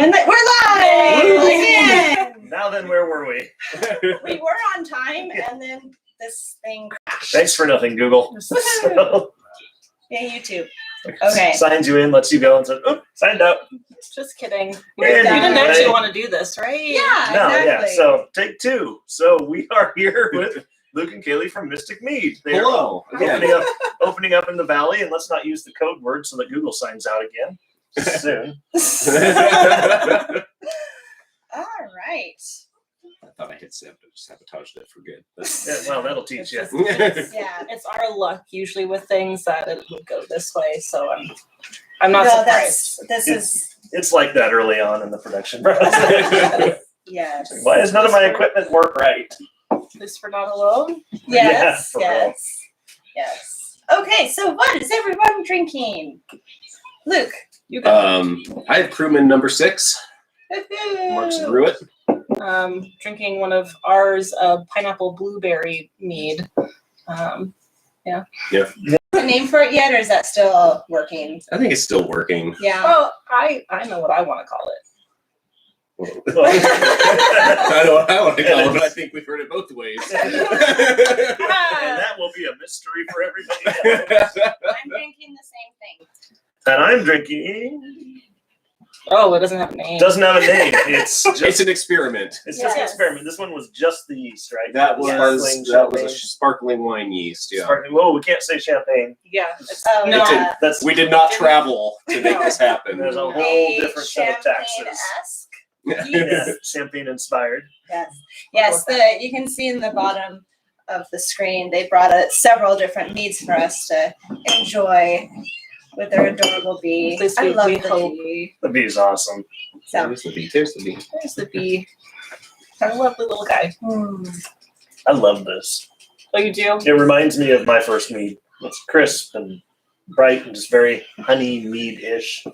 And we're live again. Now then, where were we? We were on time, and then this thing crashed. Thanks for nothing, Google. So, Yeah, YouTube. Okay. signs you in, lets you go, and says, "Oop, signed up." Just kidding. We're You done. didn't actually Right. want to do this, right? Yeah, No, exactly. yeah. So take two. So we are here with Luke and Kaylee from Mystic Mead. They Hello. are opening up in the valley, and let's not use the code word so that Google signs out again soon. All right. I thought I had sabotaged it for good. Yeah, well, that'll teach you. Yeah. It's our luck usually with things that it would go this way, so I'm not No, surprised. this is It's like that early on in the production process. yes. Why does none of my equipment work right? At least we're not alone. Yes. Yeah, for yes. Yes. Okay. So what is everyone drinking? Luke. You got I have crewman number 6. Mark's brew it. drinking one of ours, pineapple blueberry mead. A name for it yet, or is that still working? I think it's still working. Yeah. Well, I know what I want to call it. I know what I want to call it, but I think we've heard it both ways. And that will be a mystery for everybody else. I'm drinking the same thing. And I'm drinking. Oh, it doesn't have a name. Doesn't have a name. It's just It's an experiment. It's just an Yes. experiment. This one was just the yeast, right? That was Sparkling a sparkling wine yeast. Yeah, Sparkling. Whoa, we can't say champagne. Yeah. It's, Oh, no. yeah. That's we did not travel to make this happen. There's a whole A different set of taxes. champagne-esque. Yeah, champagne inspired. Yes. Yes. You can see in the bottom of the screen they brought several different meads for us to enjoy with their adorable bee. At least I love we the hope. bee. The bee is awesome. So. There's the bee. There's the bee. There's the bee. Our lovely little guy. I love this. Oh, you do? It reminds me of my first mead. It's crisp and bright and just very honey mead-ish.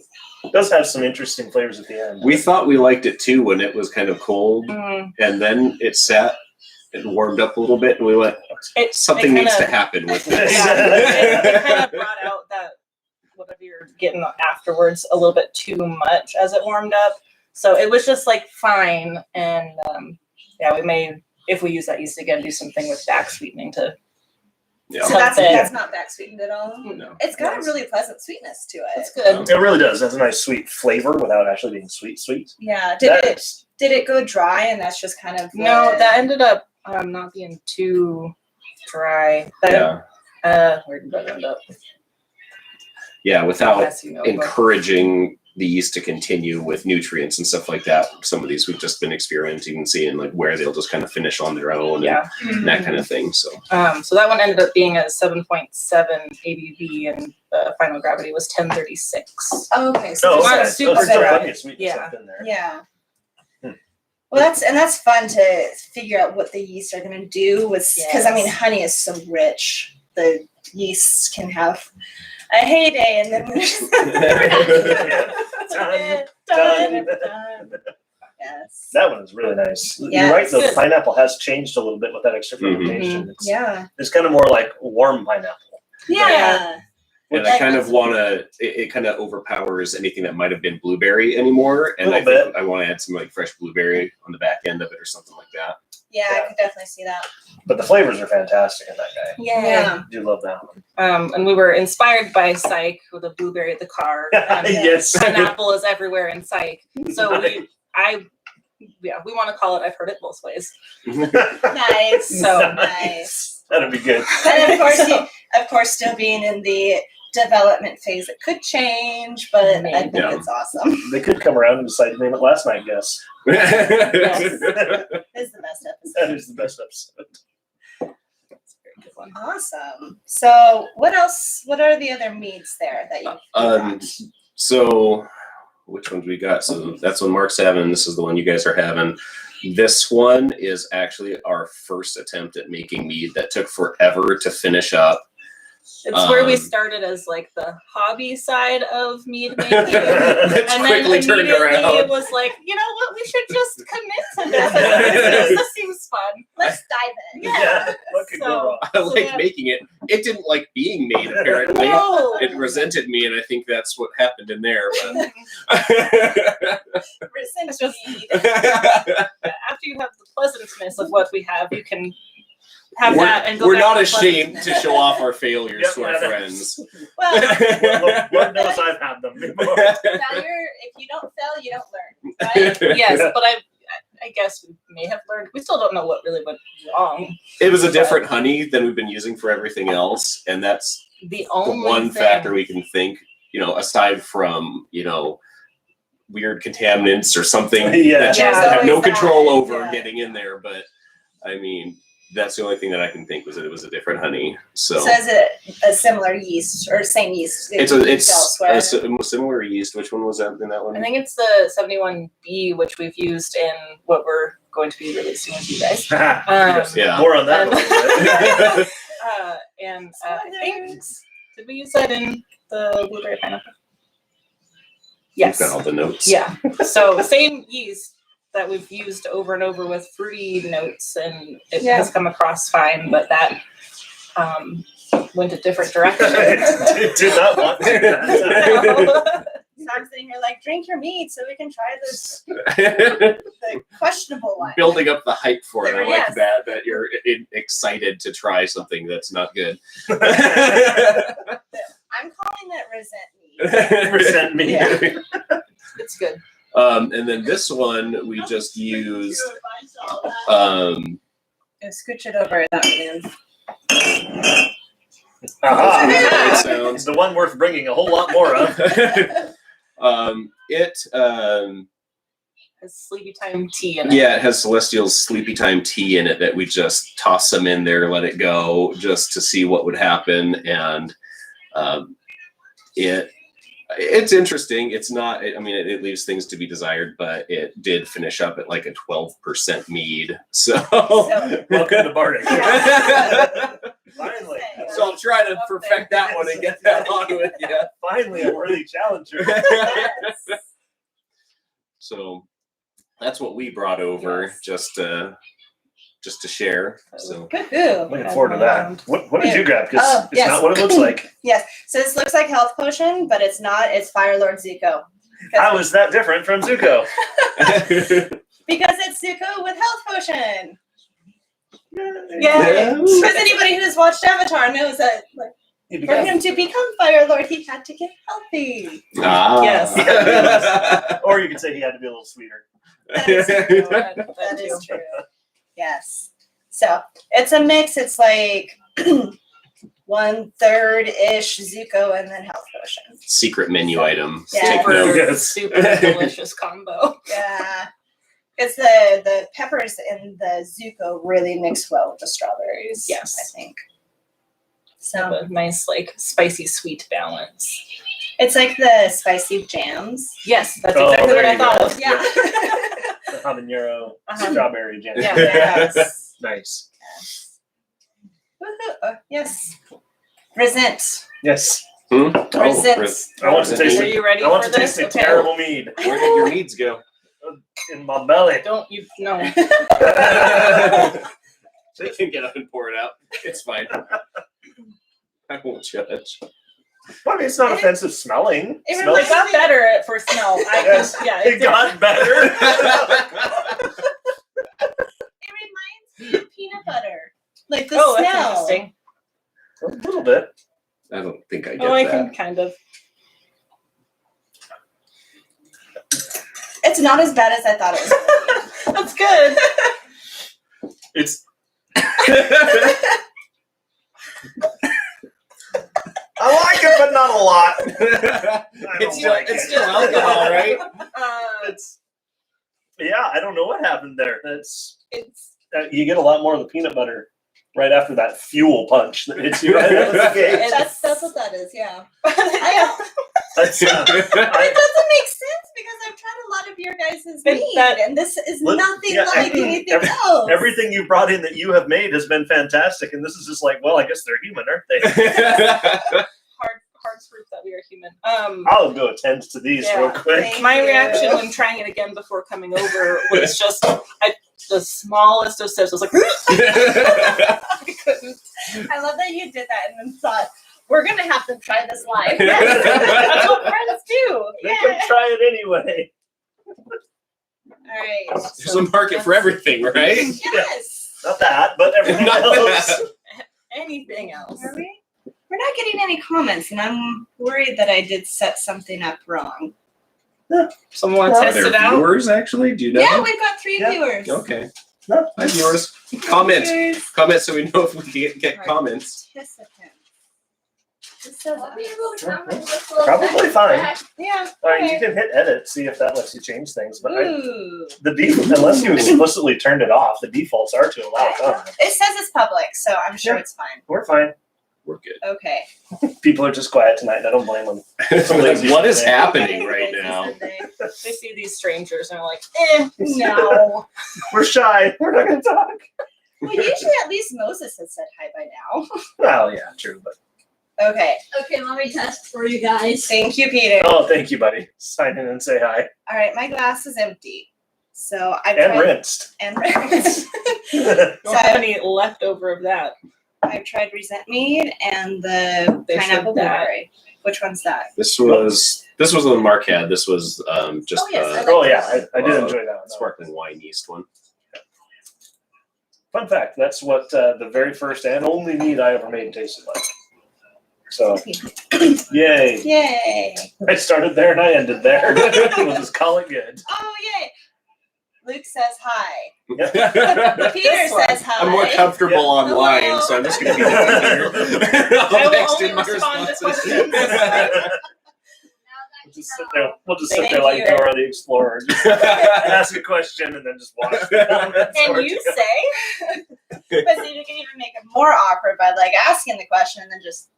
It does have some interesting flavors at the end. We thought we liked it too when it was kind of cold, Mm. and then it sat and warmed up a little bit, and we went, something needs to happen with this. It kind of brought out that whatever you're getting afterwards a little bit too much as it warmed up. So it was just like fine. And yeah, we may, if we use that yeast again, do something with back sweetening to. Yeah. So that's Something. not back sweetened at all. No. It's got Yes. a really pleasant sweetness to it. That's good. It really does. It has a nice sweet flavor without actually being sweet. Yeah. That- Did it go dry and that's just kind of No, that ended up not being too dry. Yeah. Where did that end up? Yeah, without Yes, you know, encouraging the yeast to continue with nutrients and stuff like that. Some of these we've just been experimenting and seeing like where they'll just kind of finish on their own Yeah. and that kind of thing. So So that one ended up being a 7.7 ABV, and the final gravity was 1036. Okay. So Oh, It's not okay. super There's still dry. plenty of sweetness Yeah. up in there. yeah. Hmm. Well, that's fun to figure out what the yeasts are going to do with, because I mean, Yes. honey is so rich. The yeasts can have a heyday, and then Done. done. Done. Yes. That one is really nice. Yeah, You're right, it's though. The good. pineapple has changed a little bit with that extra Mhm. fermentation. It's, Yeah. it's kind of more like warm pineapple. Yeah. and I kind of want to, it kind of overpowers anything that might have been blueberry anymore. And I Little think I want to add some like fresh blueberry on the back end of it or something like that. Yeah, I could definitely see that. But the flavors are fantastic in that guy. Yeah. I do love that one. And we were inspired by Psych with a blueberry at the car. And Yes. pineapple is everywhere in Psych. So we want to call it. I've heard it both ways. Nice. So nice. That'd be good. And of course, still being in the development phase, it could change, but I think Yeah. it's awesome. They could come around and decide to name it Last Night Guess. It's the best episode. That is the best episode. that's a very good one. Awesome. So, what else? What are the other meads there that you? So which ones we got? So that's one Mark's having. This is the one you guys are having. This one is actually our first attempt at making mead that took forever to finish up. It's where we started as like the hobby side of mead making. It's And quickly then turned immediately around. it was like, you know what, we should just commit to this. This seems fun. Let's dive in. Yeah. What could go So- wrong? I like that- making it. It didn't like being made, apparently. No. It resented me, and I think that's what happened in there. Resent just- mead. After you have the pleasantness of what we have, you can have that and go we're back not to ashamed to pleasantness. show off our failures Yep, to our yeah, friends. Well, Lord knows I've had them before. failure, if you don't fail, you don't learn. Right? Yes, but I guess we may have learned. We still don't know what really went wrong. It was a different honey than we've been using for everything else, and that's The the only one thing, factor we can think, aside from, weird contaminants or something Yeah. that you There's have no always that, control over yeah. getting in there. But I mean, that's the only thing that I can think was that it was a different honey. So is it a similar yeast or same yeast? It's used a elsewhere? similar yeast. Which one was that in that one? I think it's the 71B, which we've used in what we're going to be releasing with you guys. Yes, Yeah. More on that. And- in a little bit. I think, did we use that in the blueberry pineapple? Yes. You've got all the notes. Yeah. So same yeast that we've used over and over with fruity notes, and it Yeah. has come across fine, but that went a different direction. Did not want to. That. So I'm sitting here like, drink your meat so we can try this the questionable one. Building up the hype for it. I like Yes. that you're excited to try something that's not good. I'm calling it resent meat. Resent me. Yeah. It's good. And then this one we just used. Scooch it over that way. Aha. Great sounds. It's the one worth bringing a whole lot more of. It Has sleepy time tea in it. yeah, it has Celestial's Sleepy Time tea in it that we just toss some in there, let it go, just to see what would happen, and it's interesting. It's not. I mean, it leaves things to be desired, but it did finish up at like a 12% mead. So Welcome to Bardic. Finally. So I'll try to perfect that one and get that on with you. Finally, a worthy challenger. So that's what we brought over, Yes. just to share. So Woohoo. Looking forward to that. What did you grab? Because Oh, it's yes. not what it looks like. Yes. So this looks like health potion, but it's not. It's Fire Lord Zuko. How is that different from Zuko? Because it's Zuko with health potion. Yeah. Because anybody who's watched Avatar knows that like, for him to become Fire Lord, he had to get healthy. Yes. Or you could say he had to be a little sweeter. That is true. That is true. Yes. So it's a mix. It's like 1/3-ish Zuko and then health potion. Secret menu item. Yeah. Take Super, note. Yes. super delicious combo. Yeah. Because the peppers in the Zuko really mix well with the strawberries. Yes. I think. Have So a nice, like, spicy sweet balance. it's like the spicy jams. Yes, that's Oh, exactly what there I you thought go. of. Yeah. The habanero Uh-huh. strawberry jam. Yeah. Yes. Nice. Woohoo. Yes. Resent. Yes. Hmm? Resent. I want to taste Are it. you ready I want for to this? taste the Okay. terrible mead Where did your needs go? in my belly. Don't you know? They can get up and pour it out. It's fine. I won't judge. Well, I mean, it's not offensive smelling. It Smells- It got better for smell. Yes. Yeah, It did. got better. It reminds me of peanut butter. Like the Oh, that's smell. interesting. A little bit. I don't think I get Oh, I that. can kind of. It's not as bad as I thought it was. That's good. It's. I like it, but not a lot. I don't It's still, like it's it. still alcohol, right? It's. Yeah, I don't know what happened there. That's It's you get a lot more of the peanut butter right after that fuel punch that hits you right out of the gate. That's what that is, yeah. That's, It doesn't make sense because I've tried a lot of your guys' meat, and this is nothing like anything else. Everything you brought in that you have made has been fantastic, and this is just like, well, I guess they're human, aren't they? hard proof that we are human. I'll go attend to these real quick. My reaction when trying it again before coming over was just the smallest of sips. I was like, I couldn't. I love that you did that and then thought, we're gonna have to try this live. Yes. That's what friends do. They can try it anyway. All right. There's a market for everything, right? Yes. Not that, but everything else. Anything else. Are we? We're not getting any comments, and I'm worried that I did set something up wrong. Someone want to Are test there it out? viewers actually? Do you know? Yeah, we've got 3 Yeah. viewers. Okay. No. Hi, viewers. Comment. Viewers. Comment so we know if we can get comments. Participants. This says Probably fine. yeah. All right, you can hit edit, see if that lets you change things. But Ooh. unless you explicitly turned it off, the defaults are to allow comments. It says it's public, so I'm sure Yeah. it's fine. We're fine. We're good. Okay. People are just quiet tonight, and I don't blame them. What is Yeah. happening right now? They see these strangers and they're like, No. We're shy. We're not going to talk. Well, usually at least Moses has said hi by now. Well, yeah, true. But Okay. Okay, let me test for you guys. Thank you, Peter. oh, thank you, buddy. Sign in and say hi. All right, my glass is empty. So I've And tried rinsed. and rinsed. don't have any leftover of that. I've tried resent mead and the They pineapple said that. blueberry. Which one's that? This was the one Mark had. This was just Oh, yes, I like Oh yeah, I did enjoy that one. sparkling wine yeast one. Fun fact: that's what the very first and only mead I ever made tasted like. So, yay! Yay! I started there and I ended there. We'll just call it good. Oh yay! Luke says hi. I'm Peter says hi. more comfortable Yeah. online, Hello. so I'm just going to be here. I'll I will text only in my respond to responses. questions. We'll just sit there. We'll just sit Thank there like you. Dora the Explorer. Just ask a question and then just watch. And you say, but see, you can even make it more awkward by like asking the question and then just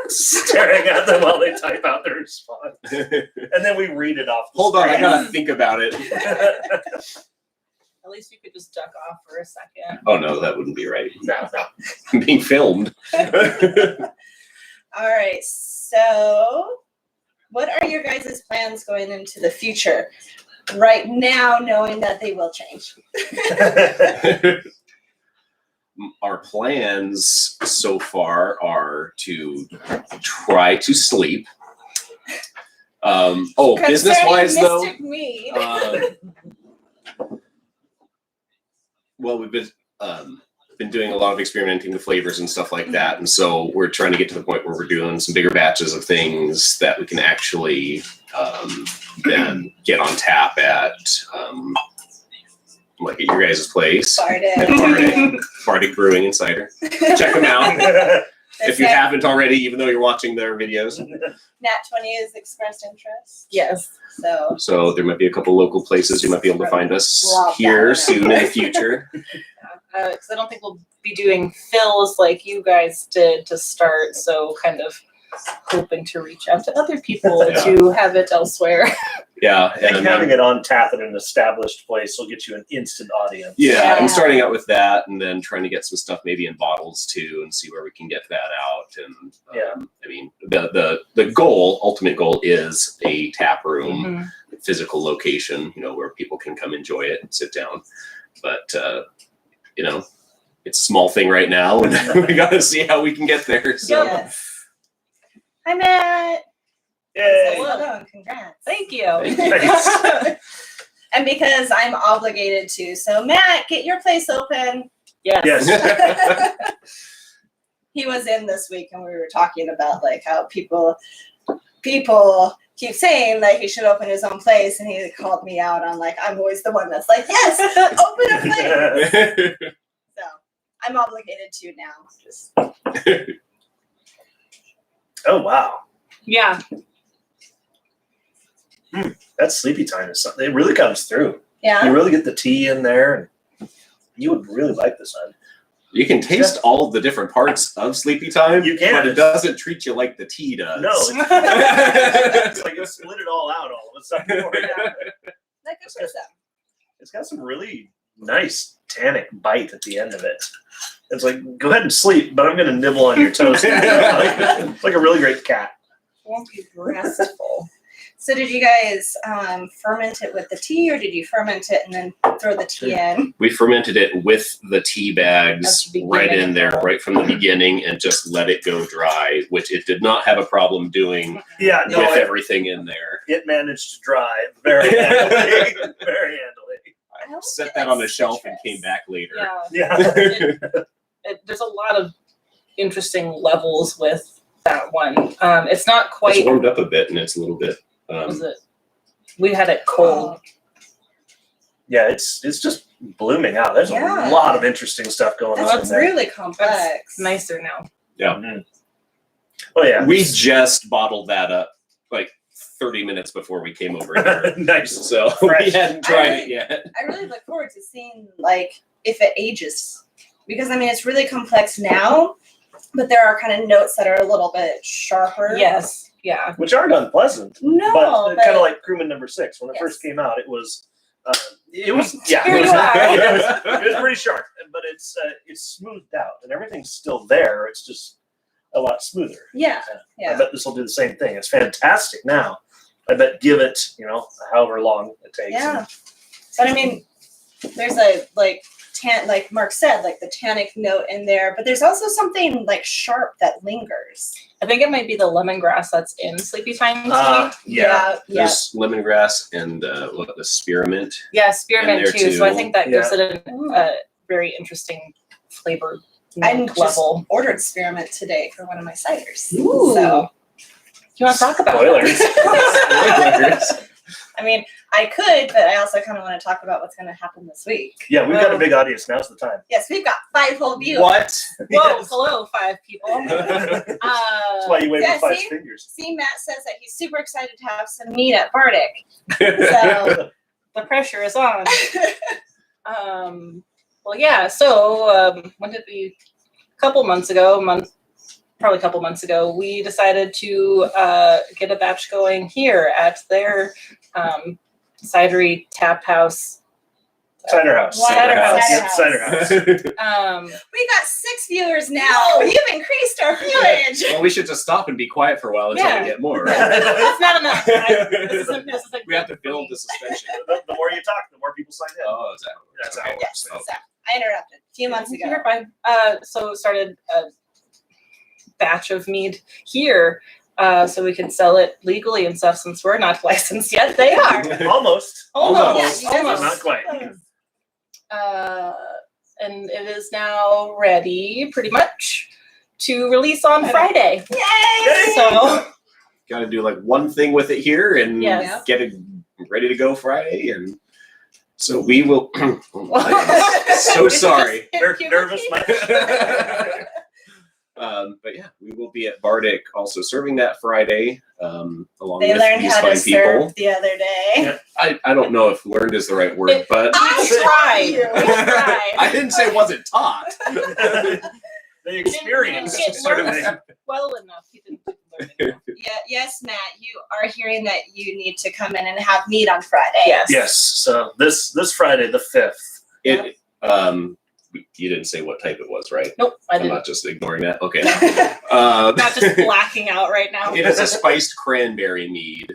staring at them while they type out their response, and then we read it off. The Hold on, I screen. gotta think about it. At least you could just duck off for a second. Oh no, that wouldn't be right. No. I'm being filmed. all right. So, what are your guys' plans going into the future? Right now, knowing that they will change. Our plans so far are to try to sleep. Business wise though, Mystic Mead. well, we've been doing a lot of experimenting with flavors and stuff like that, and so we're trying to get to the point where we're doing some bigger batches of things that we can actually then get on tap at. Like at your guys' place, Bardic. Bardic Brewing and Cider. Check them out if you haven't already, even though you're watching their videos. Nat 20 has expressed interest. Yes. So, So there might be a couple local places you might be able to find us Love here that. soon in the future. Because I don't think we'll be doing fills like you guys did to start. So kind of hoping to reach out to other people Yeah. to have it elsewhere. Yeah, I think and having it on tap at an established place will get you an instant audience. yeah, Yeah. and starting out with that, and then trying to get some stuff maybe in bottles too, and see where we can get that out. And Yeah. I mean, the goal, ultimate goal, is a tap room, Mhm. physical location, where people can come enjoy it and sit down. But it's a small thing right now, and we got to see how we can get there. So. yes. Hi, Matt. Yay! Well done. Congrats. Thank you. Thanks. And because I'm obligated to. So, Matt, get your place open. Yes. Yes. He was in this week and we were talking about like how people keep saying like he should open his own place, and he called me out on like I'm always the one that's like, yes, open a place. So I'm obligated to now. Just Oh wow, Yeah. that sleepy time is something. It really comes through. yeah. You really get the tea in there, and you would really like this one. You can taste all of the different parts of Sleepy Time. You can. But it doesn't treat you like the tea does. No, it's like it split it all out all of a sudden. Like a person. It's got some really nice tannic bite at the end of it. It's like, go ahead and sleep, but I'm going to nibble on your toast. It's like a really great cat. Won't be restful. So did you guys ferment it with the tea, or did you ferment it and then throw the tea in? We fermented it with the tea bags At the right in there, beginning. right from the beginning, and just let it go dry, which it did not have a problem doing Yeah, no, with everything in there. it managed to dry very handily. Very handily. I hope Set it that likes on a shelf and citrus. came back later. Yeah. Yeah. There's a lot of interesting levels with that one. It's not It's quite. warmed up a bit, and it's a little bit. Was it? We had it cold. Yeah, it's just blooming out. There's Yeah. a lot of interesting stuff going on. That's in there. really complex. It's nicer now. Mhm. Oh yeah, We just bottled that up like 30 minutes before we came over here. nice. So we Fresh. hadn't tried it yet. I really look forward to seeing like if it ages, because I mean it's really complex now, but there are kind of notes that are a little bit sharper. Yes. Yeah. Which aren't unpleasant, No, but but kind of like Crewman Number 6 when it Yes. first came out. It was yeah, Here you are. it was pretty sharp, but it's smoothed out and everything's still there. It's just a lot smoother. yeah, I yeah. bet this will do the same thing. It's fantastic now. I bet give it, however long it takes. Yeah. But I mean, there's a like Mark said, like the tannic note in there, but there's also something like sharp that lingers. I think it might be the lemongrass that's in Sleepy Time tea. Yeah. Yeah. There's lemongrass and the spearmint. Yeah, in spearmint there too. So I too. think that gives it Mm. a very interesting flavor I note just level. ordered spearmint today for one of my ciders. Ooh. So You want to talk about Spoilers. that? I mean, I could, but I also kind of want to talk about what's going to happen this week. Yeah, we've got a big audience. Now's the time. Yes, we've got 5 whole viewers. What? Whoa, Yes. hello, 5 people. That's why you wave yeah, with 5 see? fingers. See, Matt says that he's super excited to have some meat at Bardic. So, The pressure is on. Well, yeah. So when did we? Probably a couple months ago, we decided to get a batch going here at their cidery tap house. Cider house. Cider house. Yep, Cider house. we got 6 viewers now. You've increased our viewage. Well, we should just stop and be quiet for a while until Yeah. we get more. Right? That's not enough. This isn't We have to build the suspension. The more you talk, the more people sign in. Oh, is that? That's how it Yes, works. so I interrupted a few months ago. You're fine. So started a batch of mead here, so we can sell it legally and stuff. Since we're not licensed yet, they are. Almost. Almost. Yeah, you guys But are not quite. And it is now ready, pretty much, to release on Friday. Yay! So Got to do like one thing with it here and Yes. get it ready to go Friday, and so we will. Oh, I am so sorry. Nervous much? But yeah, we will be at Bardic also serving that Friday, along They with learned these how to fine people. serve the other day. Yeah. I don't know if learned is the right word, It- but we tried. We tried. I didn't say wasn't taught. They experienced Didn't get sort of nervous thing. well enough. He didn't learn it. Yeah, yes, Matt, you are hearing that you need to come in and have meat on Friday. Yes. Yes. So this Friday, the 5th. It you didn't say what type it was, right? Nope, I I'm didn't. not just ignoring that. Okay. Not just blacking out right now. It is a spiced cranberry mead.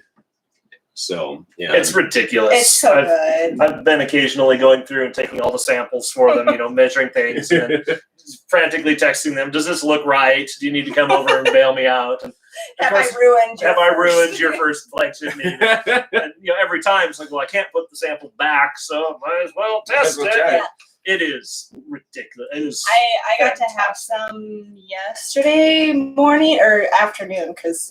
So yeah, It's ridiculous. It's so good. I've been occasionally going through and taking all the samples for them, measuring things and frantically texting them, does this look right? Do you need to come over and bail me out? And of Have I course, ruined your have I first- ruined your first flagship meeting? And every time it's like, well, I can't put the sample back, so might as well test Might as well it. try it. It is ridiculous. It is. I got to have some yesterday morning or afternoon because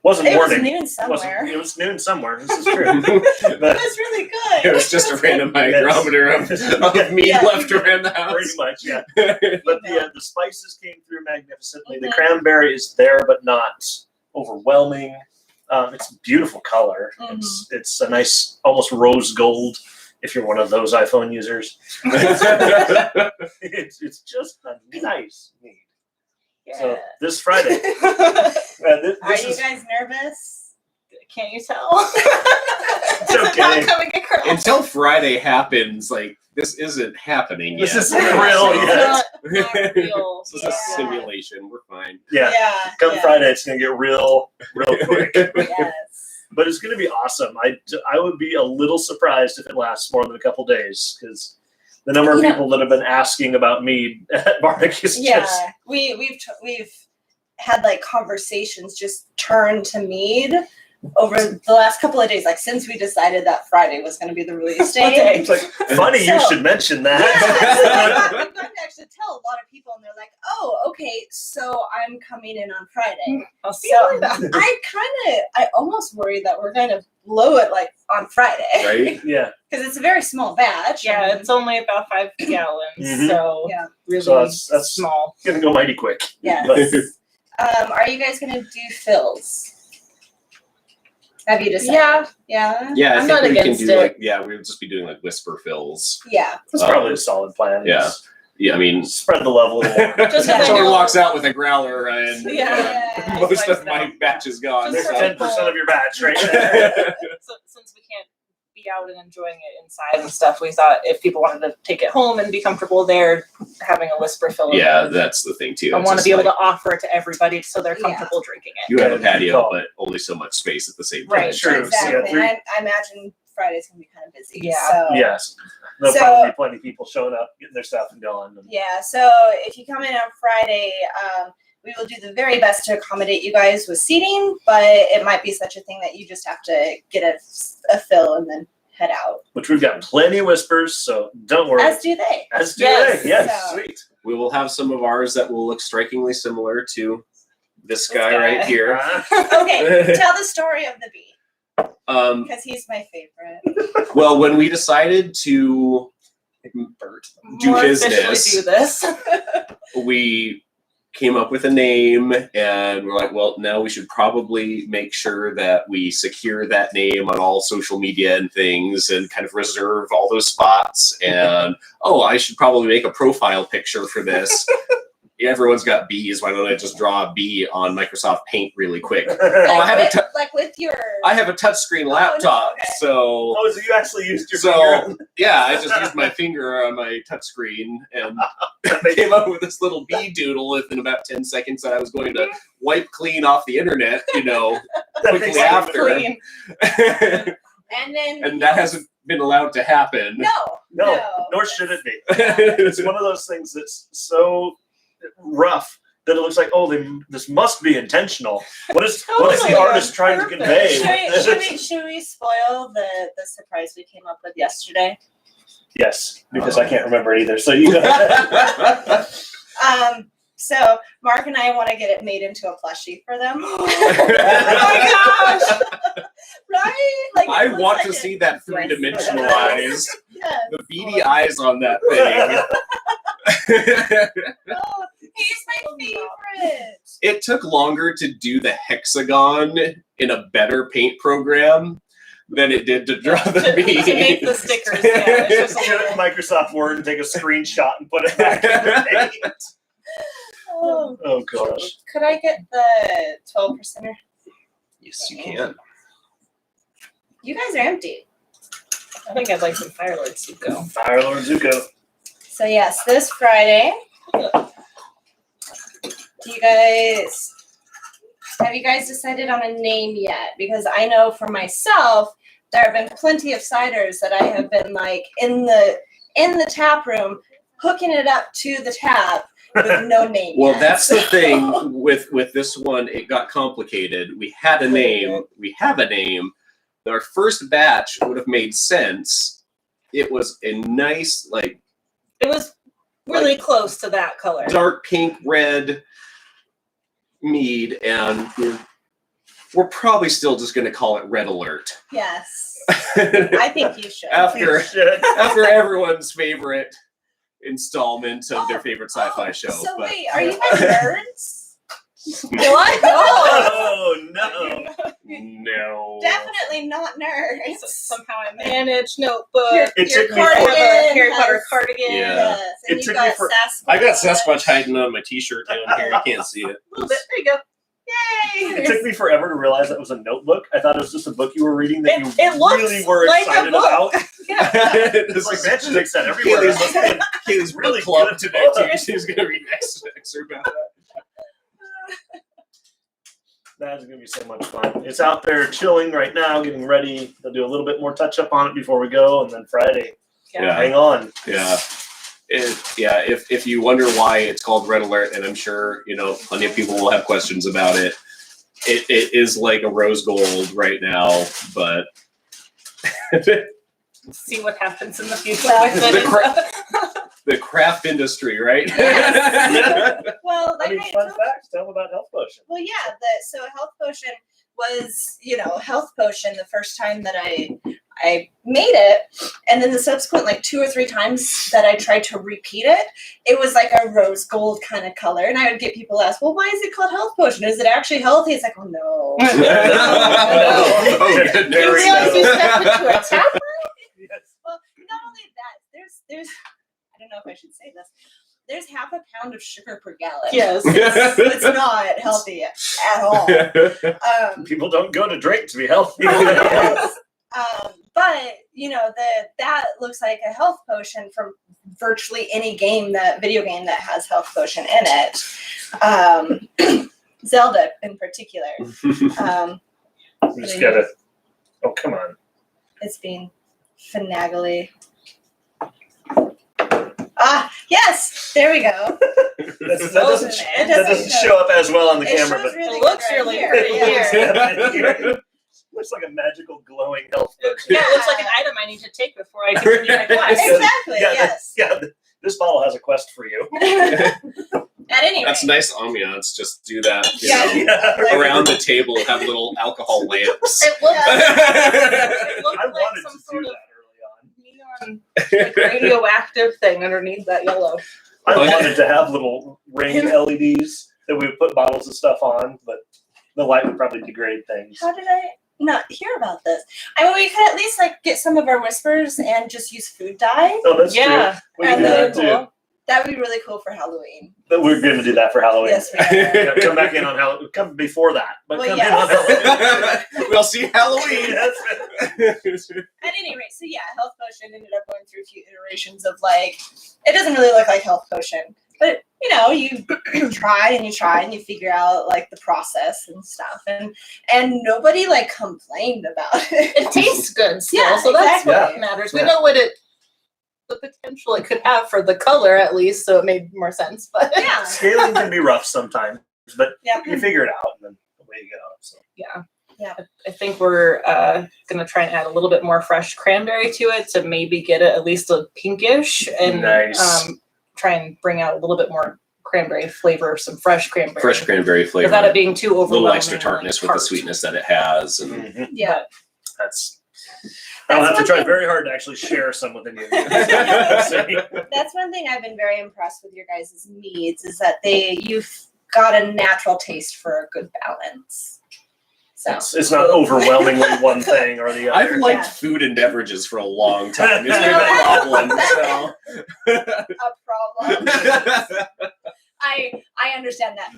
wasn't it was morning. noon somewhere. It was noon somewhere. This is true. It But was really good. it was just a random hygrometer of mead Yeah. left around the house. pretty much, yeah. But the spices came through magnificently. The cranberry is there, but not overwhelming. It's a beautiful color. It's a nice, almost rose gold if you're one of those iPhone users. It's just a nice mead. Yeah. So this Friday. This Are you is- guys nervous? Can't you tell? It's Is it not okay. coming across? Until Friday happens, like this isn't happening This yet. isn't real It's yet. not real. This is a Yeah. simulation. We're fine. Yeah. Come yeah. Friday, it's gonna get real quick. Yes. But it's gonna be awesome. I would be a little surprised if it lasts more than a couple days because the number of You know- people that have been asking about mead at Bardic is Yeah, just we've had like conversations just turn to mead over the last couple of days, like since we decided that Friday was going to be the release day. Okay. it's like funny you So- should mention Yeah, that. so I've gotten to actually tell a lot of people, and they're like, "Oh, okay, so I'm coming in on Friday." I'll see So you later. I almost worry that we're going to blow it like on Friday, Right? Yeah. Because it's a very small batch. Yeah, and- it's only about 5 gallons, Mhm. so Yeah. really So that's- small. It's gonna go mighty quick. Yes. But Are you guys going to do fills? Have you decided? Yeah. Yeah. Yeah, I I'm think not we can against do it. like we would just be doing like whisper fills. Yeah. that's probably a solid plan. Yeah. Just Yeah, I mean, spread the love a little more. Just Yeah. someone know- walks out with a growler and Yeah. most Wipes of it my out. batch is gone. There's Just so- 10% of your batch right there. So, since we can't be out and enjoying it inside and stuff, we thought if people wanted to take it home and be comfortable there, having a whisper fill. Yeah, that's the thing too. I It's want to just be able like, to offer it to everybody so they're Yeah. comfortable drinking it. You have a Good patio, call. but only so much space at the same time. Right. True. Exactly. So, And I imagine Friday's going to be kind of busy. Yeah. So. Yes. There'll So- probably be plenty of people showing up, getting their stuff and going. And Yeah, so if you come in on Friday, we will do the very best to accommodate you guys with seating, but it might be such a thing that you just have to get a fill and then head out. which we've got plenty of whispers, so don't worry. As do they. As do Yes. they. Yes. So- Sweet. We will have some of ours that will look strikingly similar to this guy guy. right here. Okay, tell the story of the bee, because he's my favorite. Well, when we decided to do More business, officially do this. we came up with a name and we're like, well, now we should probably make sure that we secure that name on all social media and things and kind of reserve all those spots. And, oh, I should probably make a profile picture for this. Everyone's got bees. Why don't I just draw a bee on Microsoft Paint really quick? I have a like with your. I have a touchscreen laptop, okay. so Oh, so you actually used your finger? so yeah, I just used my finger on my touchscreen and came up with this little bee doodle within about 10 seconds that I was going to wipe clean off the internet, quickly makes after. Clean. And then. And that hasn't been allowed to happen. No. Nor should it be. It's one of those things that's so rough that it looks like, oh, this must be intentional. What is the Totally artist trying to perfect. convey? Should we spoil the surprise we came up with yesterday? Yes, because I can't remember it either. So you go. So Mark and I want to get it made into a plushie for them. Oh my gosh! Right? Like I it looks want like to it. see that three-dimensional Yes. eyes, Yes. the beady eyes on that thing. Oh, he's my favorite. It took longer to do the hexagon in a better paint program than it did to draw the bee. To make the stickers, yeah. It's just a Get it in Microsoft Word and take a screenshot and put it back in the paint. Oh, Oh gosh. could I get the 12%? Yes, you can. You guys are empty. I think I'd like some Firelord Zuko. Fire Lord Zuko. So yes, this Friday. Have you guys decided on a name yet? Because I know for myself, there have been plenty of ciders that I have been like in the tap room, hooking it up to the tap with no name. Well, yet. that's the So- thing with this one. It got complicated. We had a name. We have a name. Our first batch would have made sense. It was a nice, like, It was really close to that color. dark pink red mead, and we're probably still just going to call it Red Alert. Yes, I think you should. after Shit. after everyone's favorite installment of their favorite sci-fi Oh, show. So but wait, are you guys nerds? What? Oh no! No. Definitely not nerds. Somehow I managed notebook. Your, It your took me I have forever. a cardigan Harry Potter has- cardigan. Yeah. Yes, It and you took me got for- Sasquatch. I got Sasquatch hiding on my t-shirt down here. You can't see it. A little bit. There you go. Yay! It took me forever to realize that was a notebook. I thought it was just a book you were reading that It you looks really were like a excited book. about. Yeah. It's like man, she makes that everywhere. Kaylee's Really book club good today. book. Too. She's gonna read excerpt about that. That is going to be so much fun. It's out there chilling right now, getting ready. They'll do a little bit more touch up on it before we go, and then Friday. Yeah. Hang on. Yeah. If you wonder why it's called Red Alert, and I'm sure plenty of people will have questions about it. It is like a rose gold right now, but See what happens in the future. Well, with the it. the craft industry, right? Well, I like mean, I fun told- facts. Tell them about Health Potion. well, yeah. So health potion was, health potion the first time that I made it, and then the subsequent like 2 or 3 times that I tried to repeat it, it was like a rose gold kind of color, and I would get people ask, "Well, why is it called health potion? Is it actually healthy?" It's like, "Oh no." Oh, goodness. You realize you stepped into a tap Yes. Well, not only that, there's I don't know if I should say this. There's half a pound of sugar per gallon. Yes. It's not healthy at all. People don't go to drink to be healthy. But that looks like a health potion from virtually any video game that has health potion in it. Zelda in particular. We just gotta. Oh, come on. It's being finagly. Ah, yes, there we go. That doesn't show up as well on the It camera, shows but really It looks good right really here, pretty yeah. here. looks like a magical glowing health potion. Yeah, it looks like an item I need to take before I continue my quest. Exactly. Yeah, Yes. This bottle has a quest for you. At any rate. That's nice ambiance. Just do that. Yeah. Yeah. Around the table, have little alcohol lamps. It looks, it looks I like wanted some to do sort of that early on. neon like radioactive thing underneath that yellow. I wanted to have little ring LEDs that we would put bottles of stuff on, but the light would probably degrade things. How did I not hear about this? I mean, we could at least get some of our whispers and just use food dye. Oh, that's Yeah. true. We can And do then that too. That would be really cool for Halloween. But we're going to do that for Halloween. Yes, we are. Yeah, come back in on Halloween. Come before that, but Well, come yes. in on Halloween. We'll see Halloween. Yes. At any rate, so yeah, health potion ended up going through a few iterations of it doesn't really look like health potion, but you try and you figure out the process and stuff, and nobody complained about it. It tastes good still, Yeah, so that's exactly. what matters. Yeah. We know the potential it could have for the color at least, so it made more sense. But Yeah. Scaling can be rough sometimes, but Yeah. you figure it out, and then away you go. So. yeah. Yeah. I think we're going to try and add a little bit more fresh cranberry to it to maybe get it at least a pinkish and Nice. try and bring out a little bit more cranberry flavor, some fresh cranberry. Fresh cranberry flavor. Without it being too a overwhelming. little extra and, tartness with the tart. sweetness that it has. And Mhm. Yeah. That's. I'll have to one try thing- very hard to actually share some with any of you. That's one thing I've been very impressed with your guys' meads is that you've got a natural taste for a good balance. So It's not overwhelmingly one thing or the other. I've liked Yeah. food and beverages for a long time. It's been Yeah. a problem. So. a problem. I understand that.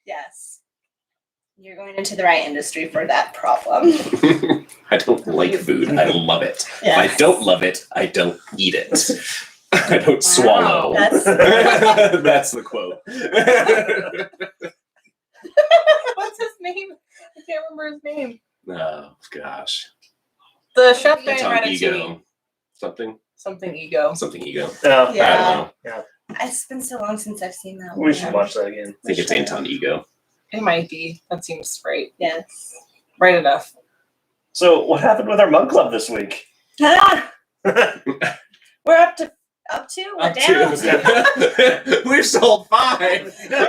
Yes. You're going into the right industry for that problem. I don't like food. I love it. If Yeah. I don't love it, I don't eat it. I don't swallow. That's That's the quote. What's his name? I can't remember his name. Oh gosh. The chef guy in Anton Ratatouille. Ego. Something Something ego. Oh, Yeah. I don't know. it's been so long since I've seen that one. We should watch that again. I think it's Anton Ego. It might be. That seems right. Yes. Right enough. So, what happened with our mug club this week? Ah, we're up to we're Up down. to- We've sold 5. We're down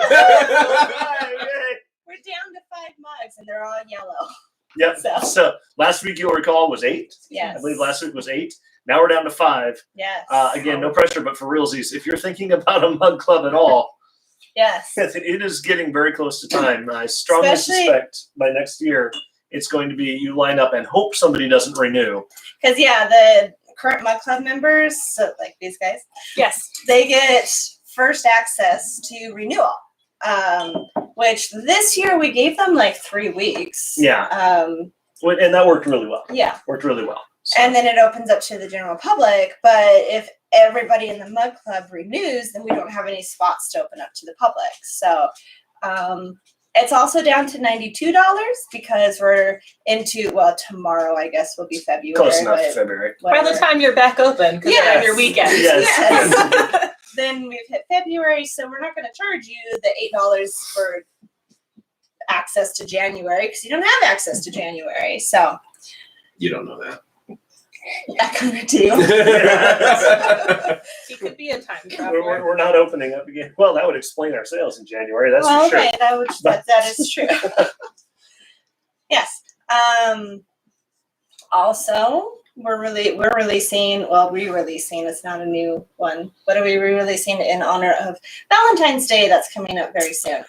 to 5 mugs and they're all yellow. Yep. So last week you'll recall was 8. Yes. I believe last week was 8. Now we're down to 5. Yes. Again, no pressure, but for realsies, if you're thinking about a mug club at all, Yes. It is getting very close to time. I strongly Especially- suspect by next year it's going to be you line up and hope somebody doesn't renew. Because the current Mug Club members, so like these guys, Yes. they get first access to renewal. Which this year we gave them like 3 weeks. Yeah. And that worked really well. Yeah. Worked really well. So. And then it opens up to the general public. But if everybody in the Mug Club renews, then we don't have any spots to open up to the public. So it's also down to $92 because we're into, tomorrow I guess will be February. Close enough to February. By the whatever. time you're back open, because you have your weekend. Yes. Then we've hit February, so we're not going to charge you the $8 for access to January because you don't have access to January. So You don't know that. I kind of do. He could be a time We're, traveler. we're not opening up again. Well, that would explain our sales in January. That's Well, for sure. okay, that is true. Yes. Also, we're re-releasing. It's not a new one. What are we re-releasing in honor of Valentine's Day? That's coming up very soon.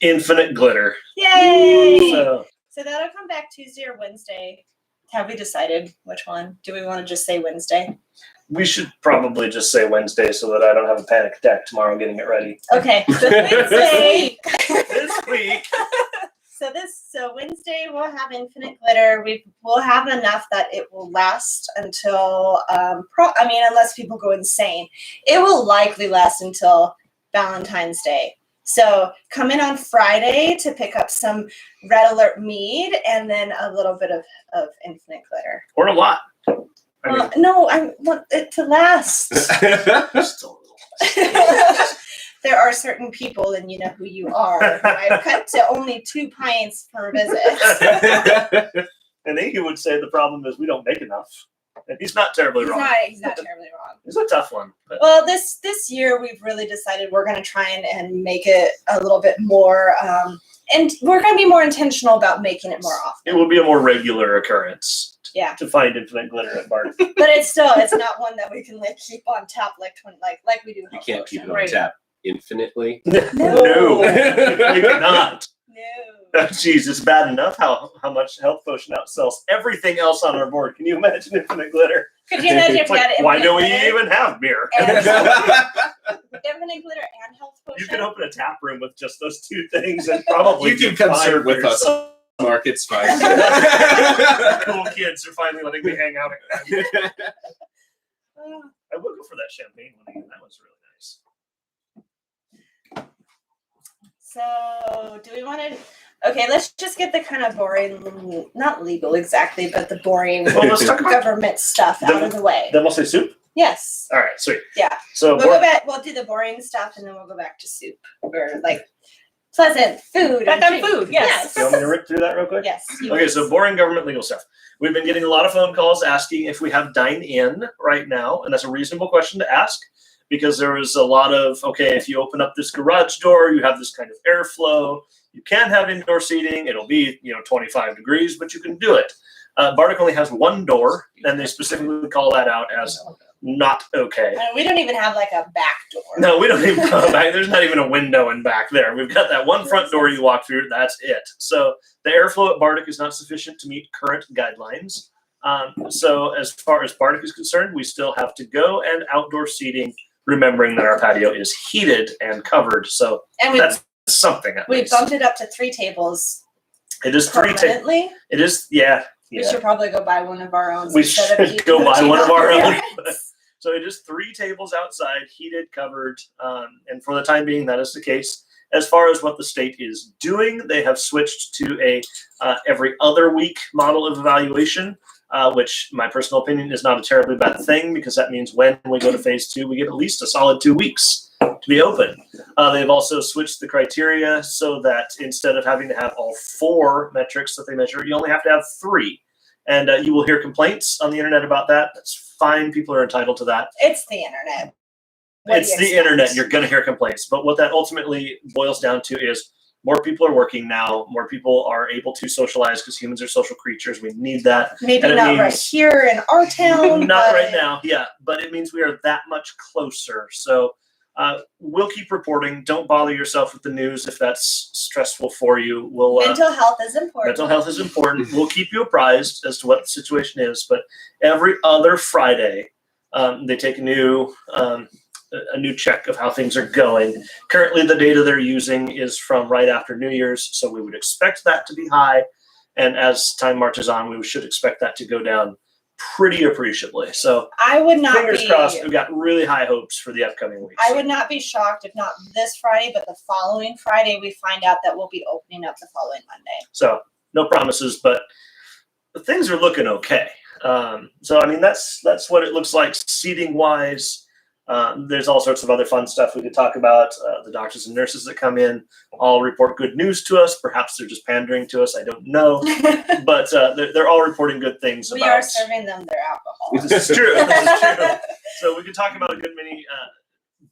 Infinite glitter. Yay! So, So that'll come back Tuesday or Wednesday. Have we decided which one? Do we want to just say Wednesday? we should probably just say Wednesday so that I don't have a panic attack tomorrow getting it ready. Okay. Wednesday. This week. So Wednesday we'll have infinite glitter. We'll have enough that it will last until unless people go insane. It will likely last until Valentine's Day. So come in on Friday to pick up some Red Alert mead and then a little bit of infinite glitter. Or a lot. I mean, No, I want it to last. just a little. There are certain people, and you know who you are, who I've cut to only 2 pints per visit. And he would say the problem is we don't make enough. And he's not terribly wrong. He's not terribly wrong. It's a tough one. But Well, this year we've really decided we're going to try and make it a little bit more, and we're going to be more intentional about making it more often. it will be a more regular occurrence. Yeah. To find infinite glitter at Bardic. But it's not one that we can keep on tap like we do. You Health can't keep it Potion. on Right. tap infinitely. No, we cannot. No. Jeez, it's bad enough how much Health Potion outsells everything else on our board. Can you imagine infinite glitter? Could you imagine if It's we had like, infinite why do we glitter even have beer? and infinite glitter and health potion? You can open a tap room with just those two things and probably You can be come fine serve for with us. yourself. Mark, it's fine. Cool kids are finally letting me hang out again. I will go for that champagne one again. That was really nice. So, do we want to? Okay, let's just get the kind of boring, not legal exactly, but the boring Well, let's talk about. government stuff out of the way. Then we'll say soup. Yes. All right, sweet. Yeah. So We'll go back. We'll do the boring stuff, and then we'll go back to soup or pleasant food. Back and on treats. food, yes. you want me to rip through that real quick? Yes. you Okay, please. so boring government legal stuff. We've been getting a lot of phone calls asking if we have dine-in right now, and that's a reasonable question to ask because there was a lot of, okay, if you open up this garage door, you have this kind of airflow. You can have indoor seating. It'll be, 25 degrees, but you can do it. Bardic only has one door, and they specifically call that out as not okay. We don't even have a back door. No, we don't even go back. There's not even a window in back there. We've got that one front door you walk through. That's it. So the airflow at Bardic is not sufficient to meet current guidelines. So as far as Bardic is concerned, we still have to go and outdoor seating, remembering that our patio is heated and covered. So And that's something at we least. bumped it up to 3 tables It is 3 tables. permanently. It is, yeah. We should probably go buy one of our own. We instead of should keep go buy putting one of on our own. parents. So it is 3 tables outside, heated, covered, and for the time being, that is the case. As far as what the state is doing, they have switched to a every other week model of evaluation, which my personal opinion is not a terribly bad thing because that means when we go to phase 2, we get at least a solid 2 weeks to be open. They've also switched the criteria so that instead of having to have all 4 metrics that they measure, you only have to have 3. And you will hear complaints on the internet about that. That's fine. People are entitled to that. It's the internet. What do It's you the expect? internet. You're going to hear complaints. But what that ultimately boils down to is more people are working now. More people are able to socialize because humans are social creatures. We need that. Maybe And it not right means- here in our town. Not but right now. Yeah. But it means we are that much closer. So we'll keep reporting. Don't bother yourself with the news if that's stressful for you. We'll Mental health is important. mental health is important. We'll keep you apprised as to what the situation is. But every other Friday, they take a new check of how things are going. Currently, the data they're using is from right after New Year's, so we would expect that to be high. And as time marches on, we should expect that to go down pretty appreciably. So I would not fingers be. crossed. We've got really high hopes for the upcoming weeks. I would not be shocked if not this Friday, but the following Friday we find out that we'll be opening up the following Monday. So no promises, but things are looking okay. So I mean, that's what it looks like seating wise. There's all sorts of other fun stuff we could talk about. The doctors and nurses that come in all report good news to us. Perhaps they're just pandering to us. I don't know. But they're all reporting good things We about. are serving them their alcohol. This is true. This is true. So we could talk about a good many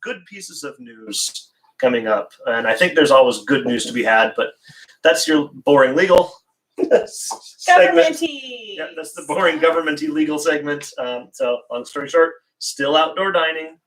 good pieces of news coming up. And I think there's always good news to be had. But that's your boring legal segment. Governmenty. Yeah, that's the boring governmenty legal segment. So long story short, still outdoor dining,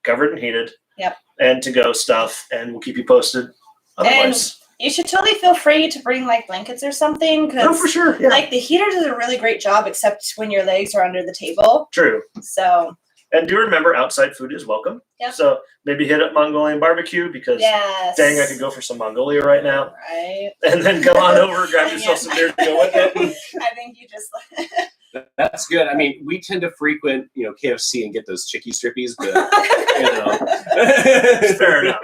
covered and heated. Yep. And to-go stuff, and we'll keep you posted. Otherwise, You should totally feel free to bring like blankets or something, no, because for sure. Yeah. like the heater does a really great job, except when your legs are under the table. True. So And do remember, outside food is welcome. Yep. So maybe hit up Mongolian barbecue because yes. dang, I could go for some Mongolia right now. Right. And then come on over, grab yourself some beer to go with it. I think you just That's good. I mean, we tend to frequent, KFC and get those chicky strippies, but Fair enough.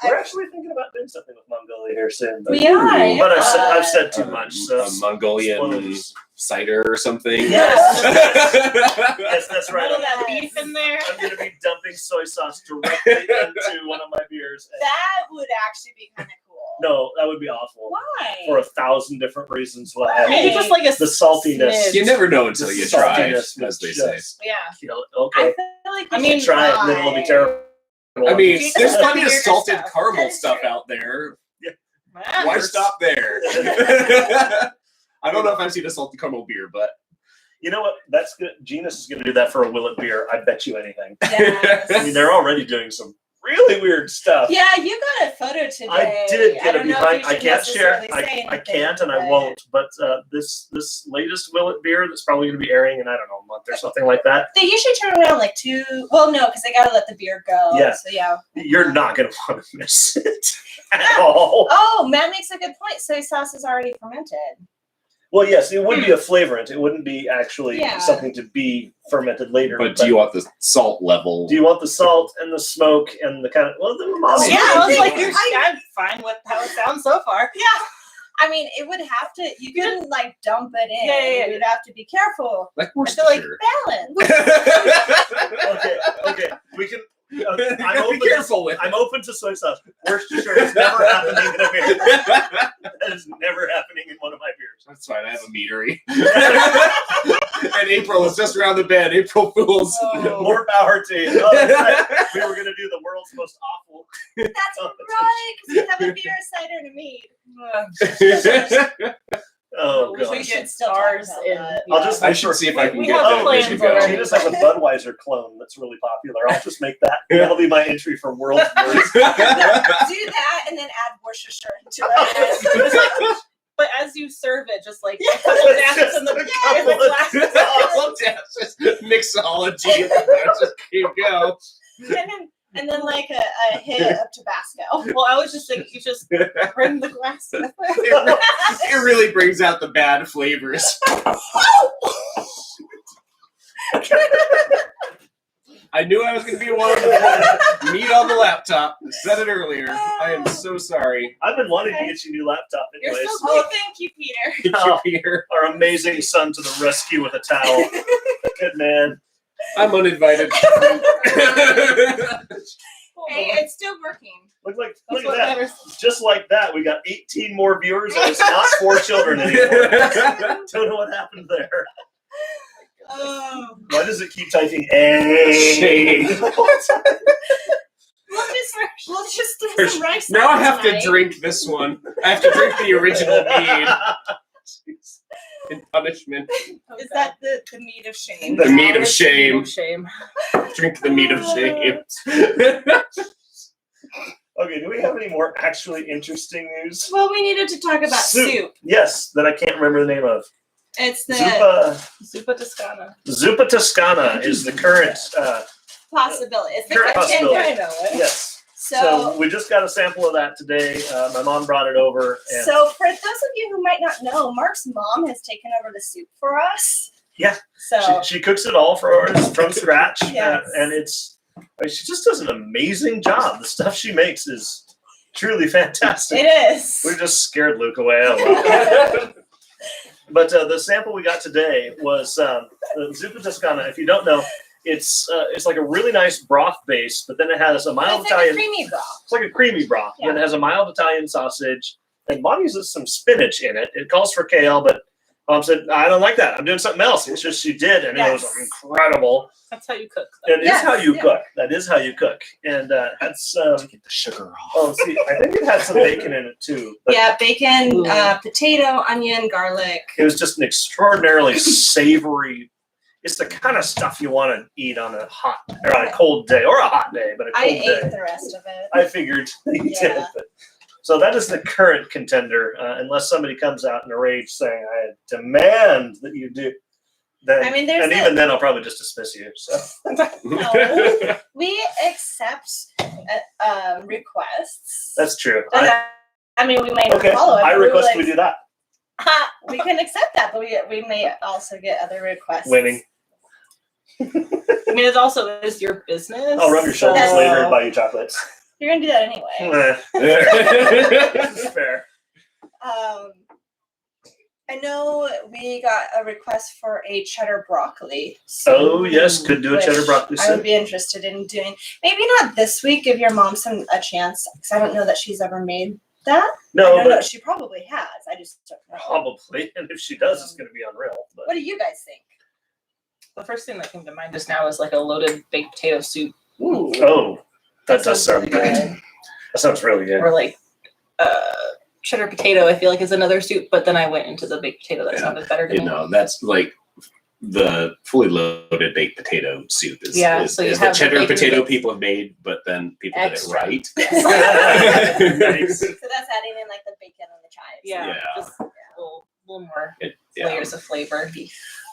We're actually thinking about doing something with Mongolia here soon. But, We are, But yeah. I've said too much. So a Mongolian spoilers. cider or something. Yes. Yes, that's right. Little that beef in there. I'm going to be dumping soy sauce directly into one of my beers. that would actually be kind of cool. No, that would be awful. Why? For 1,000 different reasons. We'll have Maybe just like a the saltiness. smidge. You never know until The you try, saltiness as they would say. just Yeah. kill it. I Okay. feel like I we mean, should Try it, and then it'll be terrible. I mean, You there's just plenty of weirder salted stuff. caramel That is stuff true. out there. Wow. Why stop there? I don't know if I've seen a salted caramel beer, but You know what? That's good. Genus is going to do that for a Willet beer. I bet you anything. Yes. I mean, they're already doing some really weird stuff. Yeah, you got a photo today. I did get a don't know if behind. you I should can't share. necessarily say I anything, can't, and I but- won't. But this latest Willet beer that's probably going to be airing in, I don't know, a month or something like that. They usually turn around like 2. Well, no, because they gotta let the beer go. Yeah. So yeah. You're not going to want to miss it at all. Oh, Matt makes a good point. Soy sauce is already fermented. Well, yes, it would be a flavorant. It wouldn't be actually Yeah. something to be fermented later. do you want the salt level? Do you want the salt and the smoke and the kind of the umami? Yeah, I was like, I- I'm fine with how it sounds so far. Yeah. I mean, it would have to. You couldn't like dump it in. Yeah. You'd have to be careful. Like I feel like Worcestershire. balance. Okay, we can. Be I'm open. careful with I'm open to soy sauce. Worcestershire is never happening in a beer. That is never happening in one of my beers. That's fine. I have a meadery. And April is just around the bend. April Fools. Oh. More power to you. Oh, that's right. We were going to do the world's most awful. That's right, because we have a beer, cider, and a mead. Oh, We should gosh. get Still talk stars about in. that. I'll just I should see if I can We get have that. plans We should go. already. She just has a Budweiser clone that's really popular. I'll just make that. That'll be my entry for world's worst. Do that and then add Worcestershire into it. It's like, but as you serve it, just like Yeah. a couple dashes in the, Just a in the couple of glasses. Just mixology. Just keep going. And then like a hit of Tabasco. Well, I was just thinking, you just bring the glass with it. It really brings out the bad flavors. I knew I was going to be one of the meat on the laptop. I said it earlier. I am so sorry. I've been wanting to get you a new laptop You're anyways. so Oh, thank you, Peter. Oh. Peter. Our amazing son to the rescue with a towel. Good man. I'm uninvited. Hey, it's still working. Look That's at what that. matters. Just like that, we got 18 more viewers and it's not 4 children anymore. Don't know what happened there. Oh. Why does it keep typing A? We'll just throw some rice. Now on I have to tonight. drink this one. I have to drink the original mead in punishment. Is that the meat of shame? The meat of It's shame. Shame. Drink the meat of shame. Okay, do we have any more actually interesting news? Well, we needed to talk about soup. Yes, that I can't remember the name of. It's the Zuppa Toscana. Zuppa Toscana is the current. possibility. It's the Current contender. possibility. I know it. Yes. So, So we just got a sample of that today. My mom brought it over. And so for those of you who might not know, Mark's mom has taken over the soup for us. Yeah. So she cooks it all for us from scratch, Yes. and she just does an amazing job. The stuff she makes is truly fantastic. it is. We just scared Luke away. Oh, well. But the sample we got today was Zuppa Toscana. If you don't know, it's like a really nice broth base, but then it has a mild It's like Italian. a creamy broth. It's like a creamy broth. Yeah. And it has a mild Italian sausage. And Mom uses some spinach in it. It calls for kale, but Mom said, I don't like that. I'm doing something else. It's just she did, and it was Yes. incredible. That's how you cook. It is Yes, how you yeah. cook. That is how you cook. And that's Get the sugar off. oh, see, I think it had some bacon in it too. But Yeah, bacon, Ooh. potato, onion, garlic. it was just an extraordinarily savory. It's the kind of stuff you want to eat on a hot or on a cold day or a hot day, but a I cold day. ate the rest of it. I figured you Yeah. did. But, so that is the current contender, unless somebody comes out in a rage saying, "I demand that you do." Then, I mean, there's and a- even then, I'll probably just dismiss you. So No. We accept requests. that's true. I mean, we may not Okay, follow it. I but we request like, we do that. we can accept that, but we may also get other requests. Winning. I mean, it also is your business. I'll rub your shoulders so- later and buy you chocolates. You're gonna do that anyway. This is fair. I know we got a request for a cheddar broccoli. Oh yes, could do a which cheddar broccoli I would soup. be interested in doing. Maybe not this week. Give your mom a chance, because I don't know that she's ever made that. I No, don't know. but She probably has. I just don't know. probably, and if she does, it's going to be unreal. But What do you guys think? The first thing that came to mind just now is like a loaded baked potato soup. Ooh, oh, that does sound sounds really good. That sounds really good. Or like cheddar potato, I feel like is another soup, but then I went into the baked potato that Yeah. sounded better to You me. know, that's like the fully loaded baked potato soup is, Yeah, is, so you is the have the cheddar bacon potato bits. people have made, but then people Extra. did it right. Nice. so that's adding in like the bacon and the chives. Yeah, Yeah. just a little more Yeah. layers of flavor.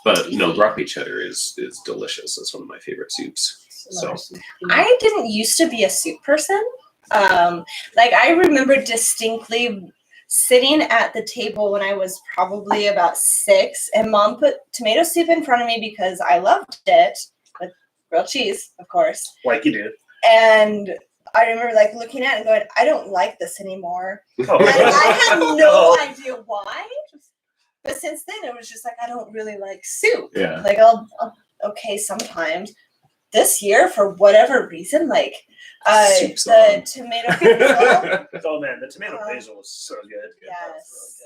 But no, broccoli cheddar is delicious. It's one of my favorite soups. So I didn't used to be a soup person. Like I remember distinctly sitting at the table when I was probably about 6, and Mom put tomato soup in front of me because I loved it, with grilled cheese, of course. Like you do. And I remember like looking at it and going, I don't like this anymore. Oh. And I had no idea why. But since then, it was just like I don't really like soup. Yeah. Like I'll okay sometimes. This year, for whatever reason, like Soup's the on. tomato basil. Oh man, the tomato basil was so good. Yes.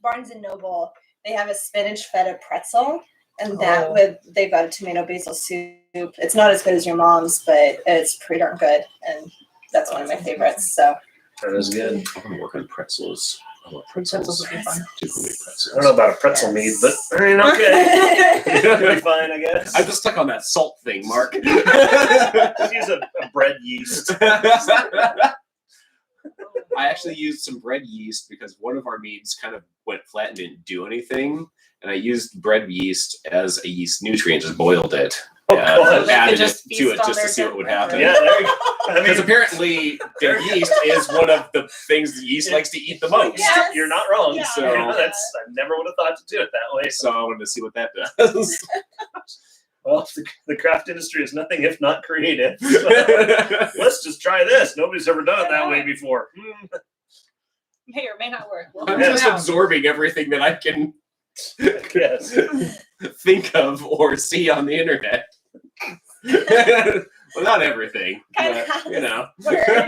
Barnes and Noble, they have a spinach feta pretzel, and that Oh. they've got a tomato basil soup. It's not as good as your mom's, but it's pretty darn good, and that's one of my favorites. So That is good. I want to work on pretzels. I love Pretzels pretzels. would be fun. Do homemade I pretzels. don't know about a pretzel mead, but I mean, okay. It'll be fine, I guess. I'm just stuck on that salt thing, Mark. Just use a bread yeast. I actually used some bread yeast because one of our meads kind of went flat and didn't do anything. And I used bread yeast as a yeast nutrient, just boiled it. Oh, and God. They added could just it to it feast on just to their see what would good happen. Yeah, there you go. I Because mean, apparently the yeast is one of the things the yeast likes to eat the most. Yes. you're not wrong. Yeah. So that's I never would have thought to do it that way. So I wanted to see what that does. Well, the craft industry is nothing if not creative. So let's just try this. Nobody's ever done it that way before. May or may not work. We'll I'm find just out. absorbing everything that I can Yes. think of or see on the internet. Well, not everything, Kinda but you know. works.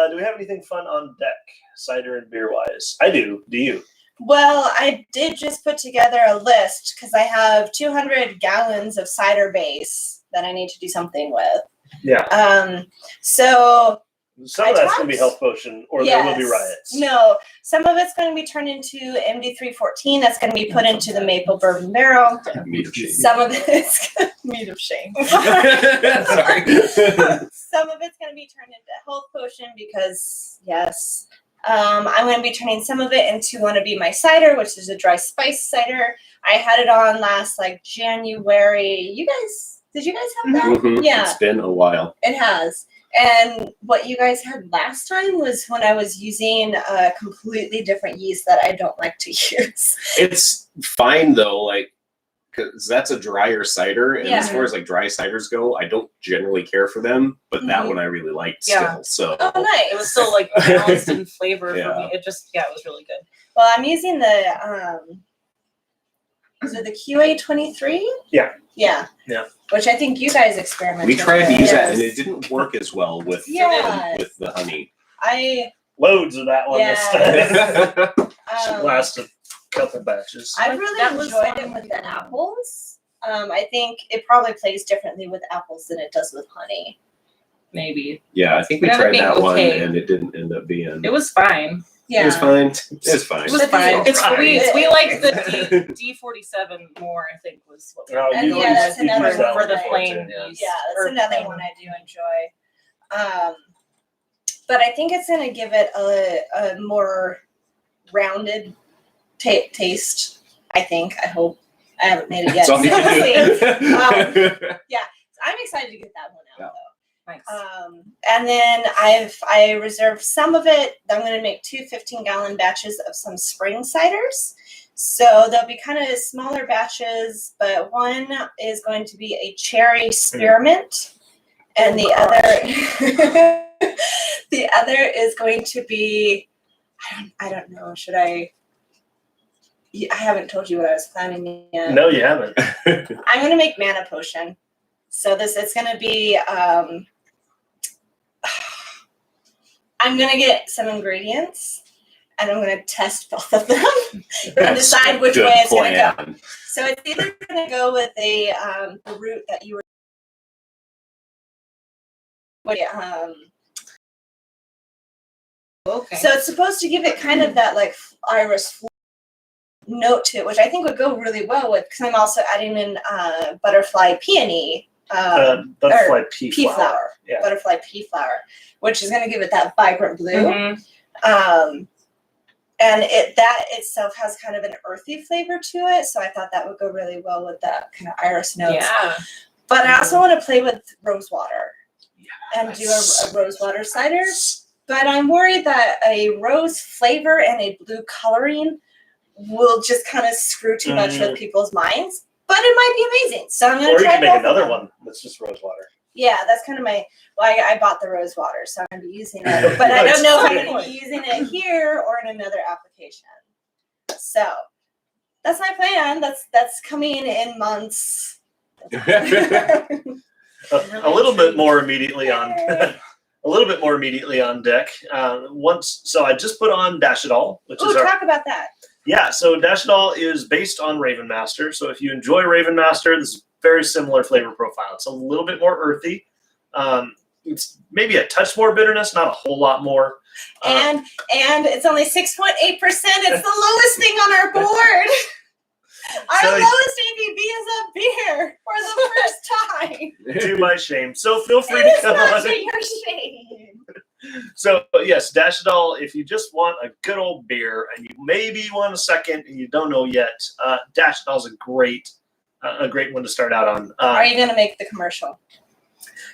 Do we have anything fun on deck, cider and beer wise? I do. Do you? Well, I did just put together a list because I have 200 gallons of cider base that I need to do something with. Yeah. So Some of that's going to be health potion, or there will be riots. No, some of it's going to be turned into MD314. That's going to be put into the maple bourbon barrel. Meat of shame. Some of it's meat of shame. Sorry. Some of it's going to be turned into health potion because, yes. I'm going to be turning some of it into one to be my cider, which is a dry spice cider. I had it on last January. Did you guys have that? Mhm. Yeah. It's been a while. It has. And what you guys had last time was when I was using a completely different yeast that I don't like to use. It's fine though, because that's a drier cider, and as Yeah. far as dry ciders go, I don't generally care for them, but that Mhm. one I really liked Yeah. still. So Oh, nice. It was so balanced in flavor for Yeah. me. It was really good. Well, I'm using the is it the QA23? Yeah. Yeah. Yeah. Which I think you guys experimented we tried to with. use that, and it didn't work as well with Yes. with the honey. Loads of that one this time. Um, Last a couple batches. I Like, really that was enjoyed it fun. with the apples. I think it probably plays differently with apples than it does with honey. Maybe. Yeah, I think we It ended up tried being that one, okay. and it didn't end up being. It was fine. Yeah. It was fine. It was fine. It was But fine. the- It's we like the D47 more. I think was what we Oh, And you yeah, use- that's you use another that one for the that I- plain. Yeah. yeast, Yeah, that's or another plain. one I do enjoy. But I think it's going to give it a more rounded taste. I think. I hope. I haven't made it yet. That's all you So we'll see. can do. I'm excited to get that one out Yeah. though. Nice. And then I reserved some of it. I'm going to make 2 15-gallon batches of some spring ciders. So they'll be kind of smaller batches, but one is going to be a cherry spearmint, and the other the other is going to be I don't know. Should I? I haven't told you what I was planning yet. No, you haven't. I'm going to make mana potion. So it's going to be, I'm going to get some ingredients and I'm going to test both of them and That's decide a which good way it's going to go. plan. So it's either going to go with the route that you were, Okay. so it's supposed to give it kind of that iris note to it, which I think would go really well with, because I'm also adding in butterfly peony. Butterfly pea Pea flower. flower, Yeah. butterfly pea flower, which is going to give it that vibrant blue. Mhm. And that itself has kind of an earthy flavor to it, so I thought that would go really well with that kind of iris notes. Yeah. But I also want to play with rose water and do Yes. a rose water cider. But I'm worried that a rose flavor and a blue coloring will just kind of screw too much with people's minds. But it might be amazing, so I'm going Or to you try can make both of another them. one that's just rose water. Yeah, that's kind of my. Well, I bought the rose water, so I'm gonna be using it. But I don't know if I'm gonna be using it here or in another application. So that's my plan. That's coming in months. A little bit more immediately on. A little bit more immediately on deck. So I just put on Dash It All, which Ooh, is our talk about that. Yeah, so Dash It All is based on Raven Master. So if you enjoy Raven Master, this is very similar flavor profile. It's a little bit more earthy. It's maybe a touch more bitterness, not a whole lot more. And it's only 6.8%. It's the lowest thing on our board. Our So- lowest ABV is a beer for the first time. To my shame. So feel free It to is come not on. to your shame. So yes, Dash It All. If you just want a good old beer and you maybe want a second and you don't know yet, Dash It All is a great one to start out on. Are you gonna make the commercial?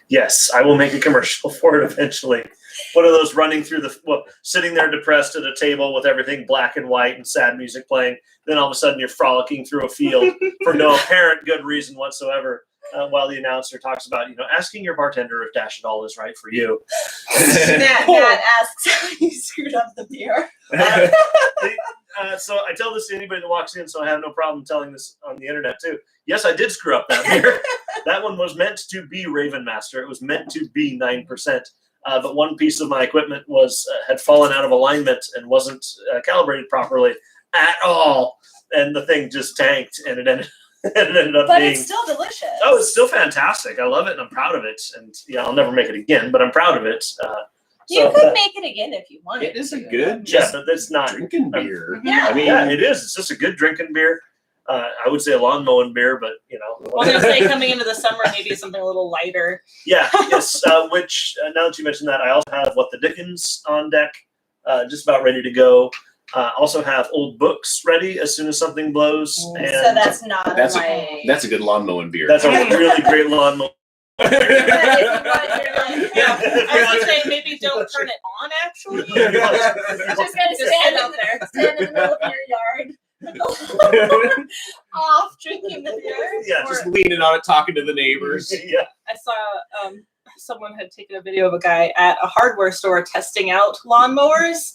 Yes, I will make a commercial for it eventually. One of those running through sitting there depressed at a table with everything black and white and sad music playing. Then all of a sudden you're frolicking through a field for no apparent good reason whatsoever. While the announcer talks about, asking your bartender if Dash It All is right for you. Matt asks how you screwed up the beer. So I tell this to anybody that walks in, so I have no problem telling this on the internet too. Yes, I did screw up that beer. That one was meant to be Raven Master. It was meant to be 9%. But one piece of my equipment had fallen out of alignment and wasn't calibrated properly at all. And the thing just tanked, and it ended up But being... it's still delicious. Oh, it's still fantastic. I love it, and I'm proud of it. And I'll never make it again, but I'm proud of it. You could make it again if you wanted. It is a to. good Yeah, but that's not. drinking beer. Yeah. I mean, Yeah, it is. It's just a good drinking beer. I would say a lawn mowing beer, but I was gonna say coming into the summer, maybe something a little lighter. Yeah, yes. Which now that you mentioned that, I also have What the Dickens on deck, just about ready to go. Also have old books ready as soon as something blows. And So that's not That's like. a good lawn mowing beer. that's a really great lawn mower. But if you want your like, Yeah, I was gonna say maybe don't turn it on. Actually, just gotta stand out there, stand in the middle of your yard, off drinking the beer. Yeah, Just leaning on it, talking to the neighbors. Yeah. I saw someone had taken a video of a guy at a hardware store testing out lawnmowers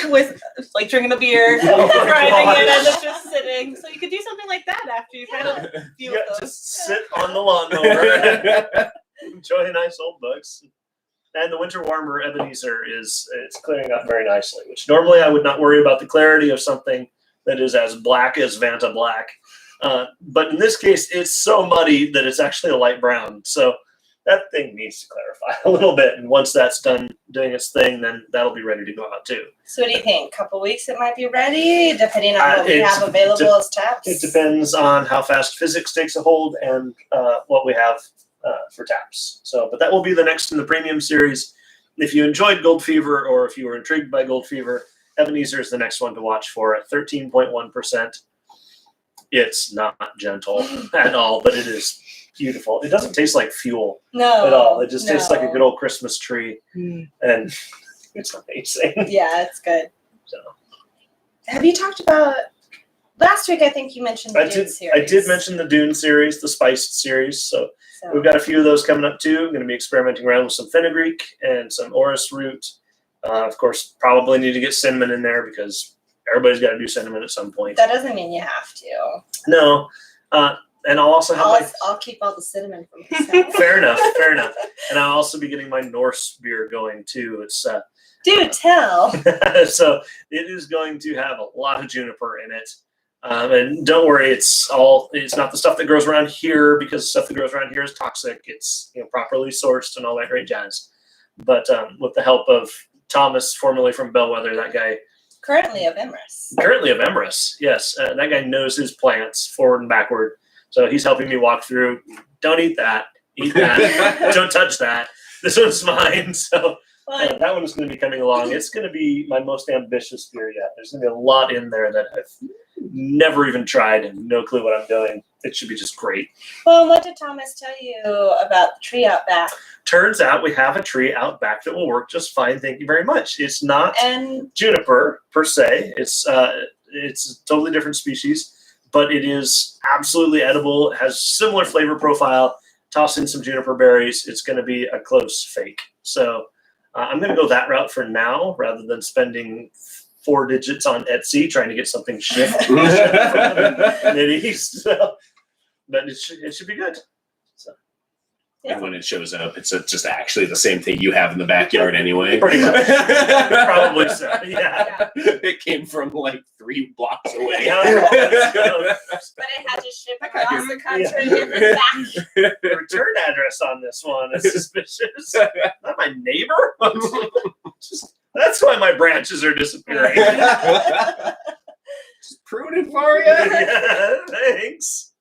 with like drinking a beer, Oh my driving it, gosh. and then just sitting. So you could do something like that after you've had a few Yeah, of those. just sit on the lawnmower, enjoy nice old books. And the winter warmer Ebenezer it's clearing up very nicely, which normally I would not worry about the clarity of something that is as black as Vanta Black. But in this case, it's so muddy that it's actually a light brown. So that thing needs to clarify a little bit. And once that's done doing its thing, then that'll be ready to go out too. So what do you think? Couple weeks it might be ready, depending on what we It's have available as taps. It depends on how fast physics takes a hold and what we have for taps. So, but that will be the next in the premium series. If you enjoyed Gold Fever or if you were intrigued by Gold Fever, Ebenezer is the next one to watch for at 13.1%. It's not gentle at all, but it is beautiful. It doesn't taste like fuel No. at all. It just tastes like a no. good old Christmas tree, Mm. and it's amazing. Yeah, it's good. So Have you talked about last week? I think you mentioned the Dune series. I did mention the Dune series, the spiced series. So So, we've got a few of those coming up too. I'm going to be experimenting around with some fenugreek and some orris root. Of course, probably need to get cinnamon in there because everybody's got to do cinnamon at some point. that doesn't mean you have to. No, and I'll also have I'll keep all the cinnamon for myself. fair enough, and I'll also be getting my Norse beer going too. It's Do tell. so it is going to have a lot of juniper in it. And don't worry, it's not the stuff that grows around here because the stuff that grows around here is toxic. It's properly sourced and all that great jazz. But with the help of Thomas, formerly from Bellwether, that guy Currently of Emrys. currently of Emrys, yes, that guy knows his plants forward and backward. So he's helping me walk through. Don't eat that. Eat that. Don't touch that. This one's mine. So Fun. that one is going to be coming along. It's going to be my most ambitious beer yet. There's going to be a lot in there that I've never even tried and no clue what I'm doing. It should be just great. Well, what did Thomas tell you about the tree out back? Turns out we have a tree out back that will work just fine. Thank you very much. It's not And juniper per se. It's a totally different species, but it is absolutely edible. It has similar flavor profile. Toss in some juniper berries. It's going to be a close fake. So I'm going to go that route for now rather than spending 4 digits on Etsy trying to get something shipped from the Mid-East. So, but it should be good. So. And when it shows up, it's just actually the same thing you have in the backyard anyway. Pretty much. Probably so. Yeah. It came from like 3 blocks away. Yeah. but it had to ship across the country and then back. The return address on this one is suspicious. Not my neighbor. That's why my branches are disappearing. Just pruning for you. Yeah, thanks.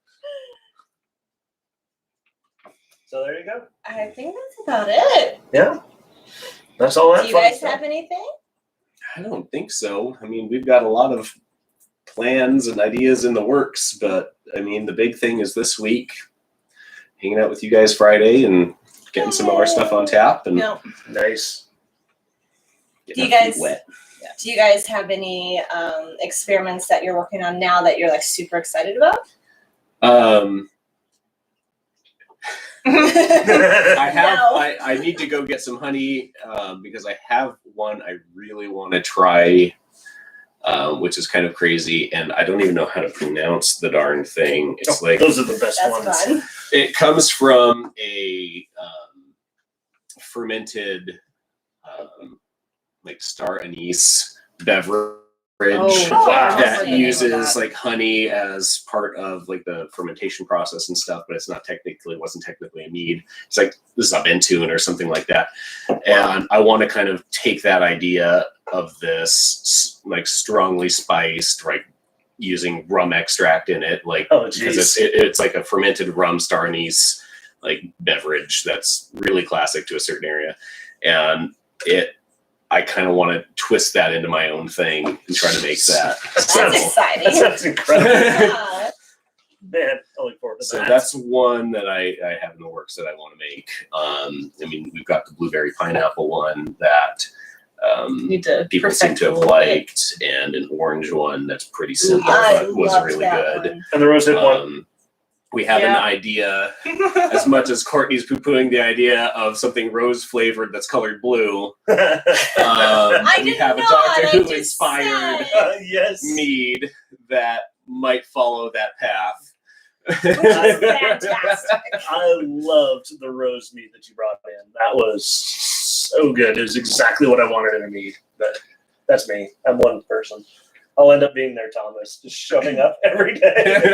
So there you go. I think that's about it. Yeah. That's all that Do you fun guys stuff. have anything? I don't think so. I mean, we've got a lot of plans and ideas in the works, but I mean, the big thing is this week, hanging out with you guys Friday and getting some of our stuff on tap and No. Nice. getting Do our you feet guys- wet. Do you guys have any experiments that you're working on now that you're like super excited about? I have. No. I need to go get some honey because I have one I really want to try, which is kind of crazy, and I don't even know how to pronounce the darn thing. It's like Those are the best That's ones. fun. it comes from a fermented like star anise beverage. Oh, wow. that Something uses that. like honey as part of like the fermentation process and stuff, but wasn't technically a mead. It's like this is a Bentune or something like that. And I want to kind of take that idea of this like strongly spiced, like using rum extract in it, like because it's like a fermented rum star anise like beverage that's really classic to a certain area, and I kind of want to twist that into my own thing and try to make that. That's exciting. That sounds incredible. Yeah. Man, I look forward to So that. that's one that I have in the works that I want to make. I mean, we've got the blueberry pineapple one that Need to people seem perfect to a have little bit. liked, and an orange one that's pretty simple I but was loved really that good. one. And the rosehip one. We have an Yeah. idea, as much as Courtney's poo-pooing the idea of something rose flavored that's colored blue. We did have a not, Doctor I Who just inspired said. Yes. mead that might follow that path. Which is fantastic. I loved the rose mead that you brought in. That was so good. It was exactly what I wanted in a mead. But that's me. I'm one person. I'll end up being there, Thomas, just showing up every day.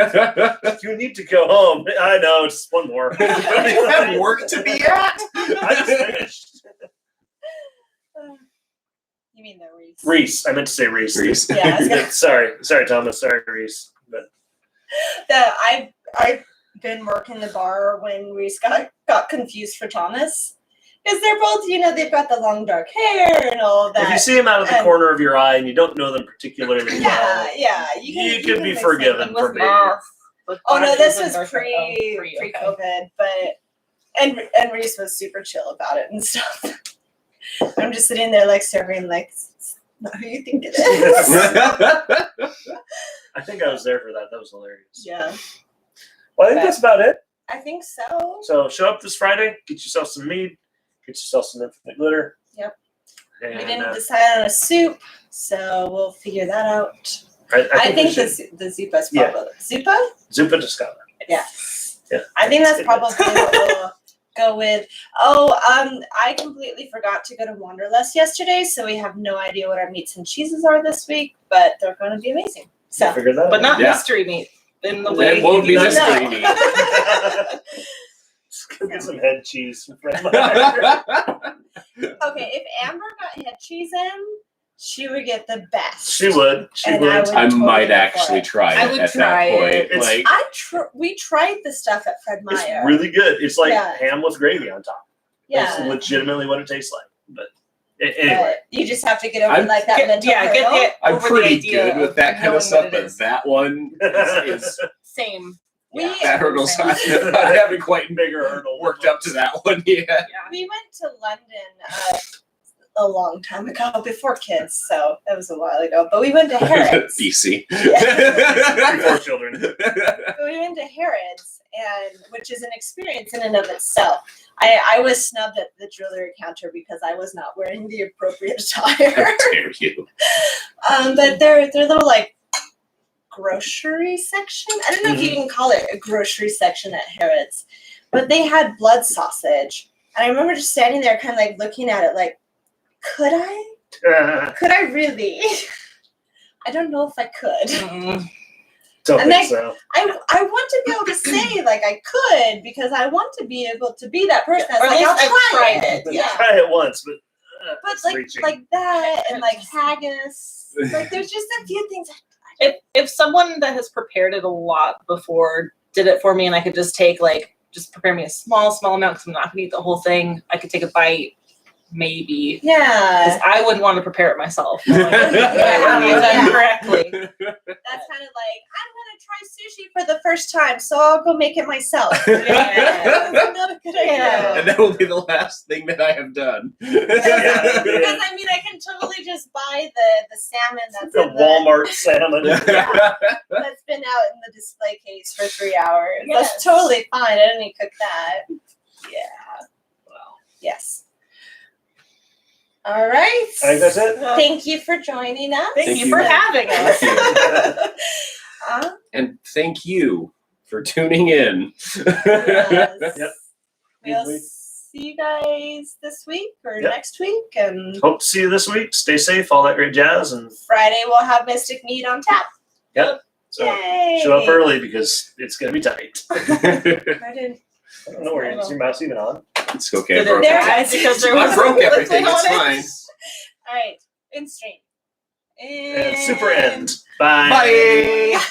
You need to go home. I know, it's one more. You have work to be at. I just finished. You mean the Reese? Reese. I meant to say Reese. Reese. Yeah, I was gonna- Sorry, Thomas. Sorry, Reese. But I've been working the bar when Reese got confused for Thomas. Because they're both, they've got the long dark hair and all that. if you see him out of the and- corner of your eye and you don't know them particularly well, Yeah. you can could be mix it. forgiven for being. Oh no, this was was pre-COVID, but and Reese was super chill about it and stuff. I'm just sitting there like serving like it's not who you think it is. I think I was there for that. That was hilarious. Yeah, Well, I think that's about it. I think so. So show up this Friday, get yourself some mead, get yourself some infinite glitter. Yep. And We didn't decide on a soup, so we'll figure that out. we I think should- the Zupa's Yeah. probably Zupa. Zuppa Toscana. Yeah. Yeah. I think that's probably what we'll go with. Oh, I completely forgot to go to Wanderlust yesterday, so we have no idea what our meats and cheeses are this week, but they're going to be amazing. So. Figure that But out. not Yeah. mystery meat in the way It won't be you mystery know. meat. Just go get some head cheese from Fred Meyer. Okay, if Amber got head cheese in, she would get the best. She would. She And would. I would- I totally might go for actually it. try I it would at try that point. it. It's- Like, We tried the stuff at Fred It's Meyer. really good. It's like Yeah. ham with gravy on top. That's Yeah. legitimately what it tastes like. But anyway, But you just have to get over I'm- like that mental Get hurdle. it I'm over pretty the idea good with that kind knowing of stuff, what but it is. that one is Same. We that hurdle's Same. I haven't quite bigger hurdle. worked up to that one yet. Yeah. we went to London a long time ago before kids, so that was a while ago. But we went to Harrods. BC. Before children. But we went to Harrods, and which is an experience in and of itself. I was snubbed at the jewelry counter because I was not wearing the appropriate How attire. dare you? But their little like grocery section. I don't know if you can call it a grocery section at Harrods, but they had blood sausage, and I remember just standing there, kind of like looking at it, like, could I? Could I really? I don't know if I could. Don't And think so. I want to be able to say like I could because I want to be able to be that person. That's Or at like least I'll I've try tried it. it. Yeah. Try it once, but But it's like reaching. that and like haggis. Like there's just a few things. If someone that has prepared it a lot before did it for me, and I could just take just prepare me a small amount because I'm not gonna eat the whole thing. I could take a bite, maybe. Yeah. Because I wouldn't want to prepare it myself. Yeah. Done correctly. That's kind of like I'm gonna try sushi for the first time, so I'll go make it myself. Yeah. That's not a good idea. And that will be the last thing that I have done. Because I mean, I can totally just buy the salmon that's The in Walmart salmon. that's been out in the display case for 3 hours. Yes. That's totally fine. I don't need to cook that. Yeah. Well, Yes. All right. I think that's it. Thank you for joining us. Thank Thank you you. for having us. And thank you for tuning in. Yes. Yep. We'll see you guys this week or Yep. next week. And Hope to see you this week. Stay safe, all that great jazz, and Friday we'll have Mystic Meat on tap. so Yay! show up early because it's gonna be tight. I didn't. I don't know where is your mouse even on. It's okay. I Did it broke There die it is. because there I was broke a everything. liquid It's on it? fine. All right, in stream. And super end. Bye. Bye.